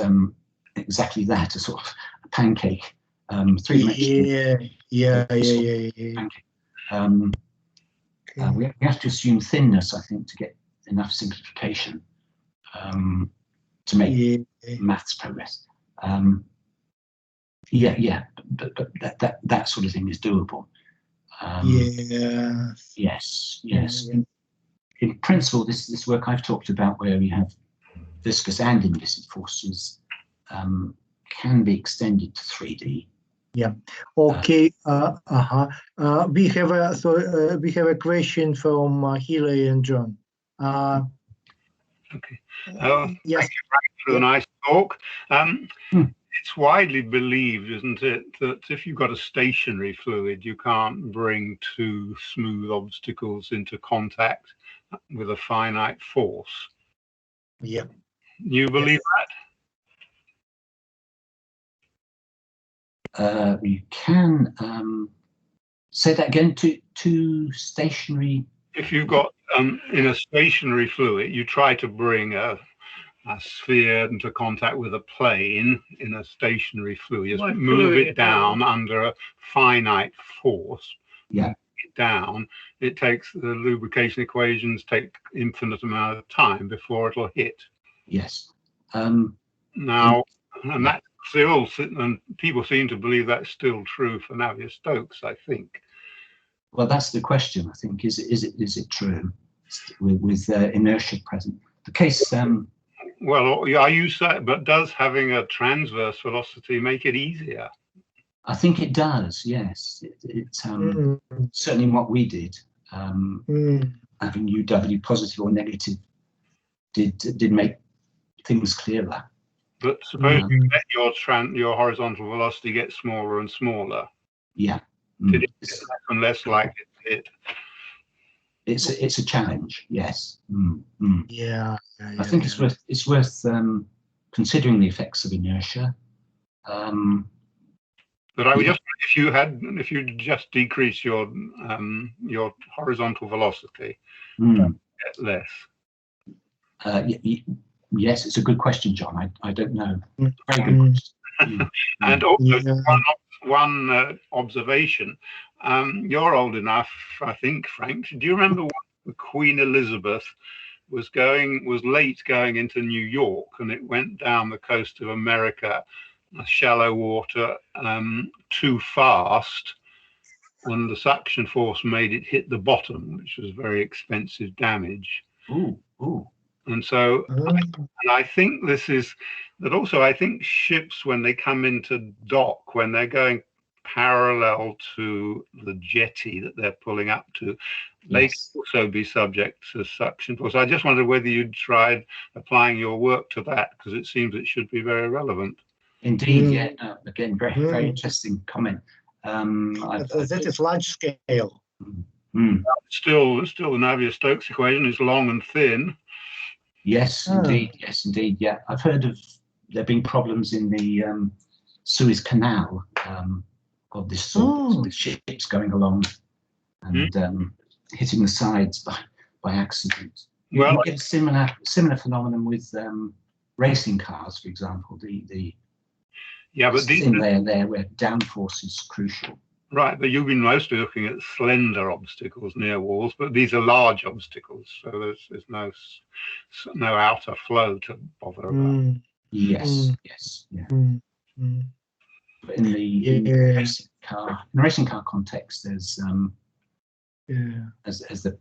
exactly that, a sort of pancake, three-dimensional. Yeah. Pancake. We have to assume thinness, I think, to get enough simplification to make maths progress. But that sort of thing is doable. Yes. In principle, this work I've talked about, where we have viscous and implicit forces, can be extended to 3D. Yeah. Okay. We have a question from Hilary and John. Okay. Yes. Thank you, Frank, for the nice talk. It's widely believed, isn't it, that if you've got a stationary fluid, you can't bring two smooth obstacles into contact with a finite force. Yeah. You believe that? You can say that again. To stationary. If you've got in a stationary fluid, you try to bring a sphere into contact with a plane in a stationary fluid. You just move it down under a finite force. Yeah. It down. It takes the lubrication equations take infinite amount of time before it'll hit. Yes. Now, and that's still, and people seem to believe that's still true for Navier-Stokes, I think. Well, that's the question. I think is it true with inertia present? The case. Well, I use that, but does having a transverse velocity make it easier? I think it does. Yes, it's certainly what we did. Having UW positive or negative did make things clearer. But suppose you let your horizontal velocity get smaller and smaller. Yeah. Did it get less and less likely to hit? It's a challenge. Yes. Yeah. I think it's worth considering the effects of inertia. But I would just, if you just decrease your horizontal velocity, get less. Yes, it's a good question, John. I don't know. Very good question. And also one observation. You're old enough, I think, Frank. Do you remember when Queen Elizabeth was late going into New York, and it went down the coast of America, shallow water, too fast, and the suction force made it hit the bottom, which was very expensive damage. Ooh. And so, and I think this is that also. I think ships, when they come into dock, when they're going parallel to the jetty that they're pulling up to, they can also be subject to suction force. I just wondered whether you'd tried applying your work to that, because it seems it should be very relevant. Indeed, yeah. No, again, very interesting comment. That is large scale. Still, the Navier-Stokes equation is long and thin. Yes, indeed. Yes, indeed. Yeah, I've heard of there being problems in the Suez Canal of this sort, with ships going along and hitting the sides by accident. Well, you get a similar phenomenon with racing cars, for example. But thin layer there where downforce is crucial. Right, but you've been mostly looking at slender obstacles near walls, but these are large obstacles, so there's no outer flow to bother about. Yes, yeah. But in the racing car context, there's as the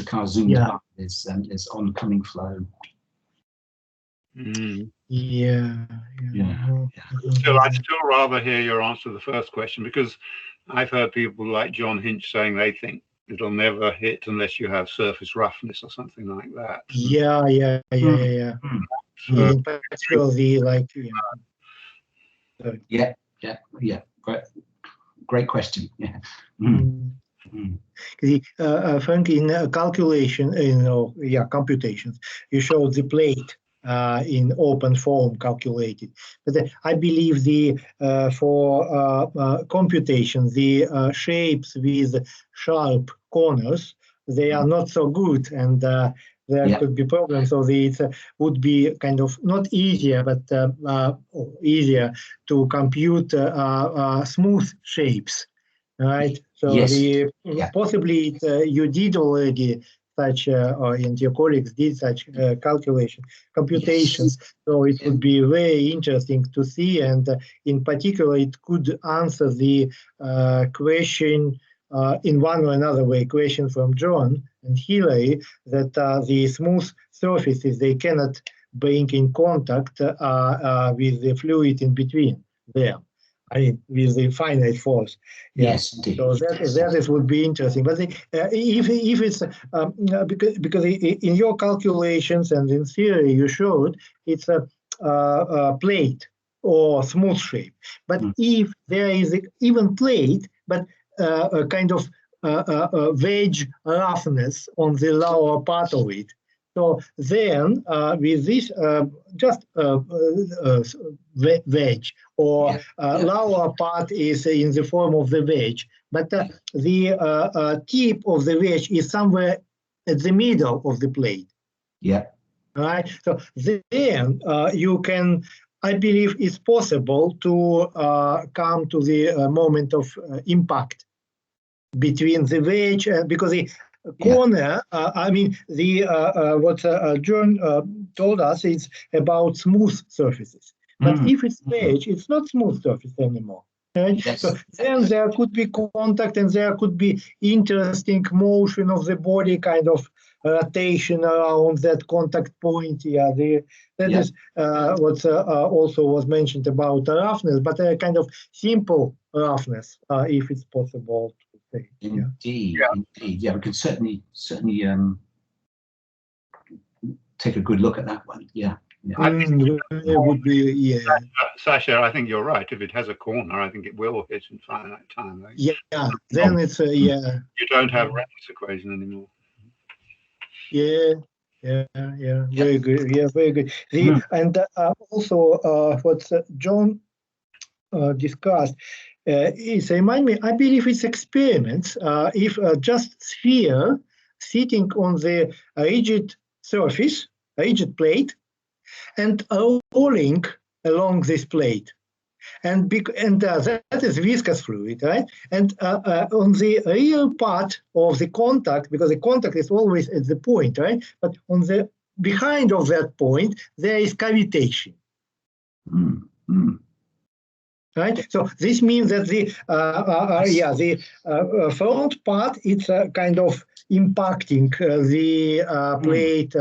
car zoomed up, there's oncoming flow. I'd still rather hear your answer to the first question, because I've heard people like John Hinch saying they think it'll never hit unless you have surface roughness or something like that. Yeah. In particular, Great question. Yeah. Frank, in calculation, computations, you showed the plate in open form calculated, but I believe for computation, the shapes with sharp corners, they are not so good, and there could be problems. So it would be kind of not easier, but easier to compute smooth shapes, right? So possibly you did already such, and your colleagues did such computations. So it would be very interesting to see, and in particular, it could answer the question in one or another way, question from John and Hilary, that the smooth surfaces, they cannot bring in contact with the fluid in between there. I mean, with the finite force. Yes, indeed. So that would be interesting. But if it's because in your calculations and in theory you showed it's a plate or smooth shape. But if there is an even plate, but a kind of wedge roughness on the lower part of it. So then, with this just wedge or lower part is in the form of the wedge, but the tip of the wedge is somewhere at the middle of the plate. Yeah. Right. So then you can, I believe, it's possible to come to the moment of impact between the wedge, because the corner, I mean, what John told us is about smooth surfaces. But if it's wedge, it's not smooth surface anymore. Right? Yes. So then there could be contact, and there could be interesting motion of the body, kind of rotation around that contact point. That is what also was mentioned about roughness, but a kind of simple roughness, if it's possible to say. Indeed, indeed. Yeah, we could certainly take a good look at that one. Yeah. I think it would be, Sasha, I think you're right. If it has a corner, I think it will hit in finite time. Right? Yeah, then it's You don't have Reynolds equation anymore. Yeah, very good. Yeah, very good. And also what John discussed is, remind me, I believe it's experiments. If just sphere sitting on the rigid surface, rigid plate, and rolling along this plate. And that is viscous fluid, right? And on the real part of the contact, because the contact is always at the point, right? But on the behind of that point, there is cavitation. Right. So this means that the front part, it's kind of impacting the plate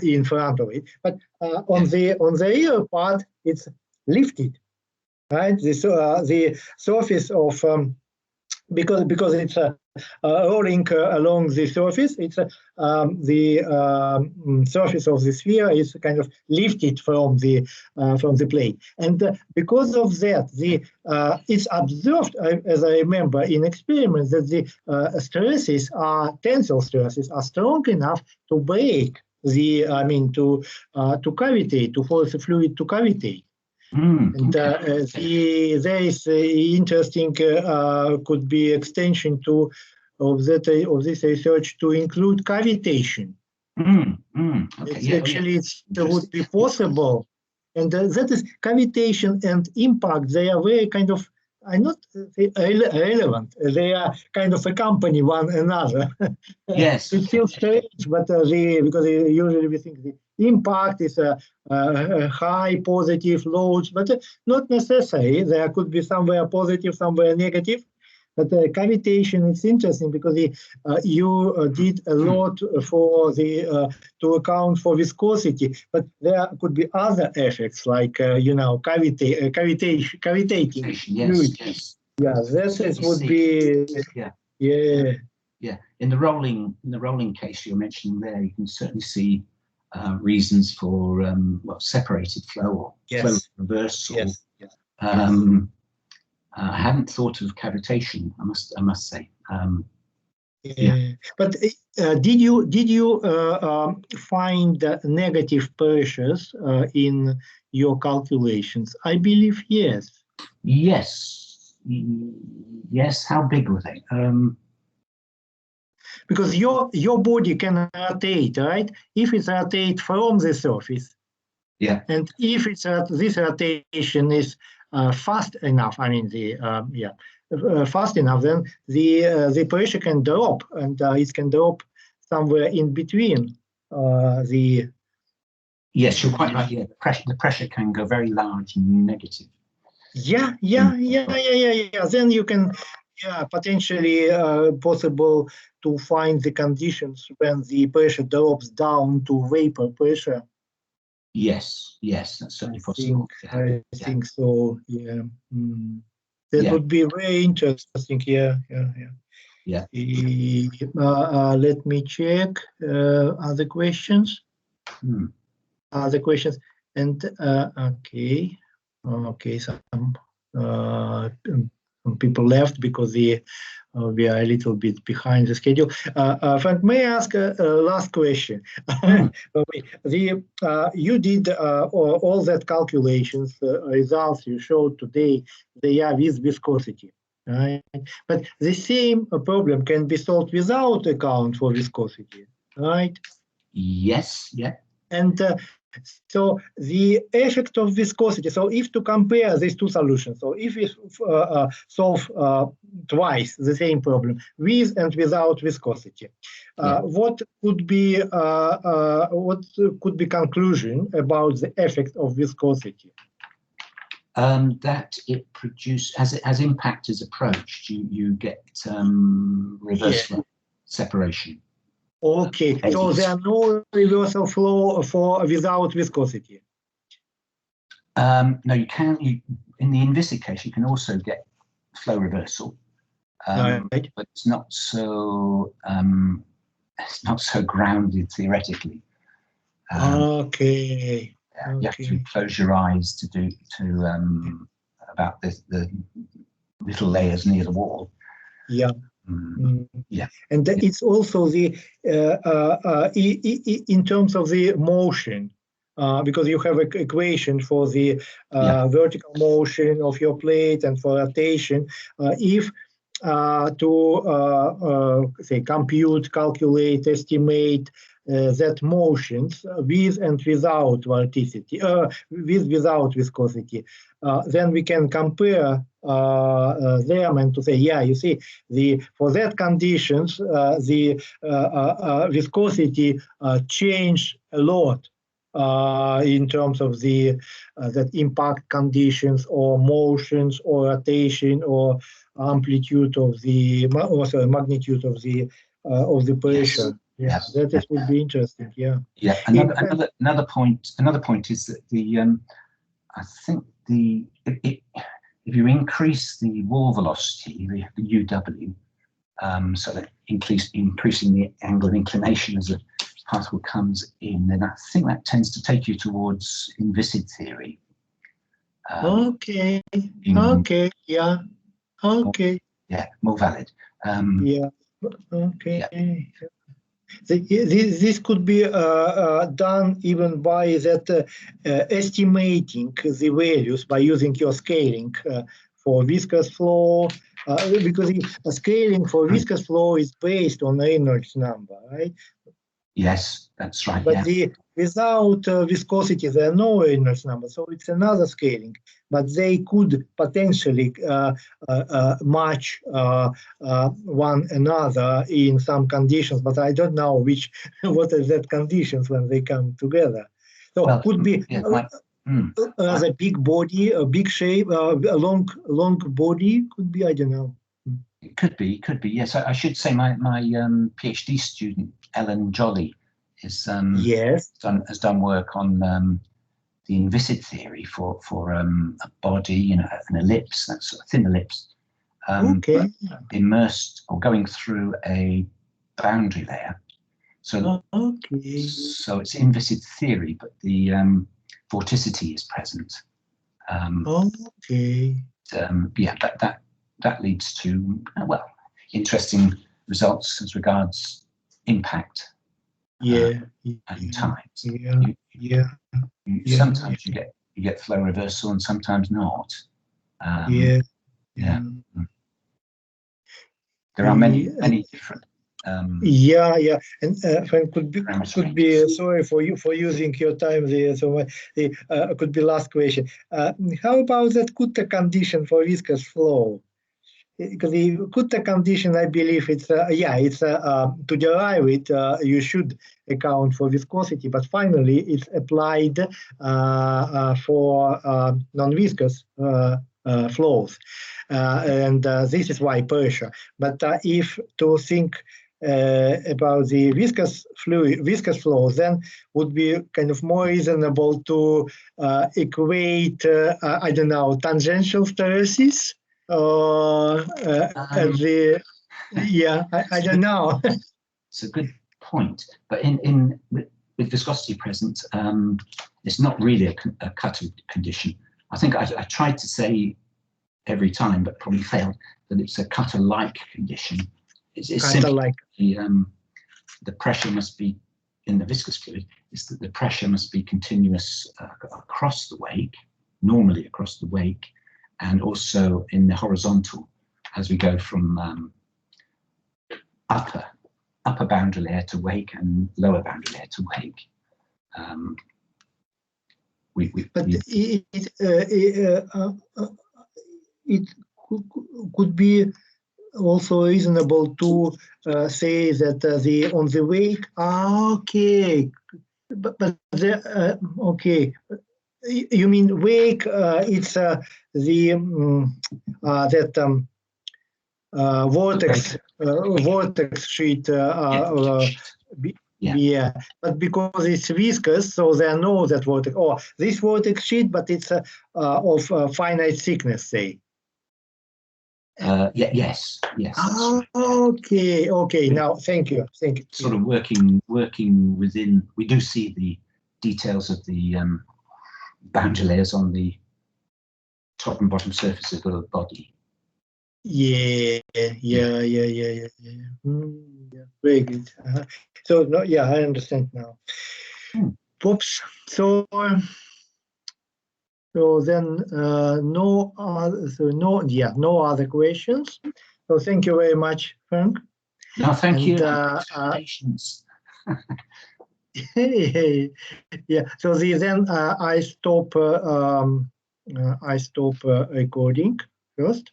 in front of it, but on the rear part, it's lifted. Right. The surface of because it's rolling along the surface, it's the surface of the sphere is kind of lifted from the plate, and because of that, it's observed, as I remember in experiments, that the stresses tensile stresses are strong enough to break to cavitate, to force the fluid to cavitate. And there is interesting could be extension of this research to include cavitation. It would be possible, and that is cavitation and impact. They are very kind of not relevant. They are kind of accompany one another. Yes, it feels strange, but because usually we think the impact is a high positive loads, but not necessary. There could be somewhere positive, somewhere negative. But cavitation is interesting because you did a lot for to account for viscosity, but there could be other effects like cavitating. Yes. Yeah, that would be Yeah. Yeah, in the rolling case you're mentioning there, you can certainly see reasons for well, separated flow or flow reversal. Yes. Yes. I hadn't thought of cavitation. I must say. Yeah. But did you find negative pressures in your calculations? I believe yes. Yes. Yes. How big were they? Because your body can rotate, right? If it rotates from the surface, yeah, and if it's this rotation is fast enough, I mean fast enough, then the pressure can drop, and it can drop somewhere in between the. Yes, you're quite right. Yeah, the pressure can go very large and negative. Yeah. Then you can, potentially possible to find the conditions when the pressure drops down to vapor pressure. Yes, that's certainly possible. I think so. Yeah. That would be very interesting. Yeah. Let me check other questions. Other questions, and okay. Some people left because we are a little bit behind the schedule. Frank, may I ask a last question? You did all that calculations, results you showed today, they are with viscosity, right? But the same problem can be solved without account for viscosity, right? Yes, yeah. And so the effect of viscosity, so if to compare these two solutions, so if we solve twice the same problem with and without viscosity, what could be conclusion about the effect of viscosity? That it as impact is approached, you get reverse separation. Okay, so there are no reversal flow without viscosity. No, you can. In the inviscid case, you can also get flow reversal, right. but it's not so grounded theoretically. Okay. You have to close your eyes about the little layers near the wall. Yeah. Yeah, and it's also the in terms of the motion, because you have an equation for the vertical motion of your plate and for rotation. If to say calculate, estimate that motions with and without vorticity, without viscosity, then we can compare them and to say, you see, for that conditions, the viscosity changed a lot in terms of the that impact conditions or motions or rotation or amplitude of the magnitude of the pressure. Yes. That would be interesting. Yeah. Another point is that I think if you increase the wall velocity, the UW, so that increasing the angle of inclination as a particle comes in, then I think that tends to take you towards inviscid theory. Okay. More valid. Okay. This could be done even by that estimating the values by using your scaling for viscous flow, because the scaling for viscous flow is based on Reynolds number, right? Yes, that's right. But without viscosity, there are no Reynolds number, so it's another scaling. But they could potentially match one another in some conditions. But I don't know what are that conditions when they come together. So could be a big body, a big shape, a long body could be. I don't know. It could be. Yes, I should say my PhD student Ellen Jolly has done work on the inviscid theory for a body, an ellipse, that sort of thin ellipse, Okay. immersed or going through a boundary layer. So, Okay. so it's in viscid theory, but the vorticity is present. Okay. Yeah, that leads to well, interesting results as regards impact. Yeah. And times. Yeah. Sometimes you get flow reversal, and sometimes not. Yeah. There are many different. Yeah, and Frank, could be sorry for using your time there. So could be last question. How about that Kutta condition for viscous flow? Because the Kutta condition, I believe it's to derive it, you should account for viscosity, but finally it's applied for non-viscous flows, and this is why pressure. But if to think about the viscous flow, then would be kind of more reasonable to equate, I don't know, tangential stresses. I don't know. It's a good point, but with viscosity present, it's not really a Kutta condition. I think I tried to say every time, but probably failed, that it's a Kutta-like condition. It's simply the pressure must be in the viscous fluid. Is that the pressure must be continuous across the wake, normally across the wake, and also in the horizontal as we go from upper boundary layer to wake and lower boundary layer to wake. It could be also reasonable to say that on the wake. Okay, but okay. You mean wake? It's vortex sheet. Yeah, but because it's viscous, so they know that vortex. Or this vortex sheet, but it's of finite thickness, say. Yes. Okay. Now, thank you. Sort of working within. We do see the details of the boundary layers on the top and bottom surface of the body. Yeah. Very good. So no, I understand now. Oops. So then no other questions. So thank you very much, Frank. No, thank you. Patience. Yeah. So then I stop recording first.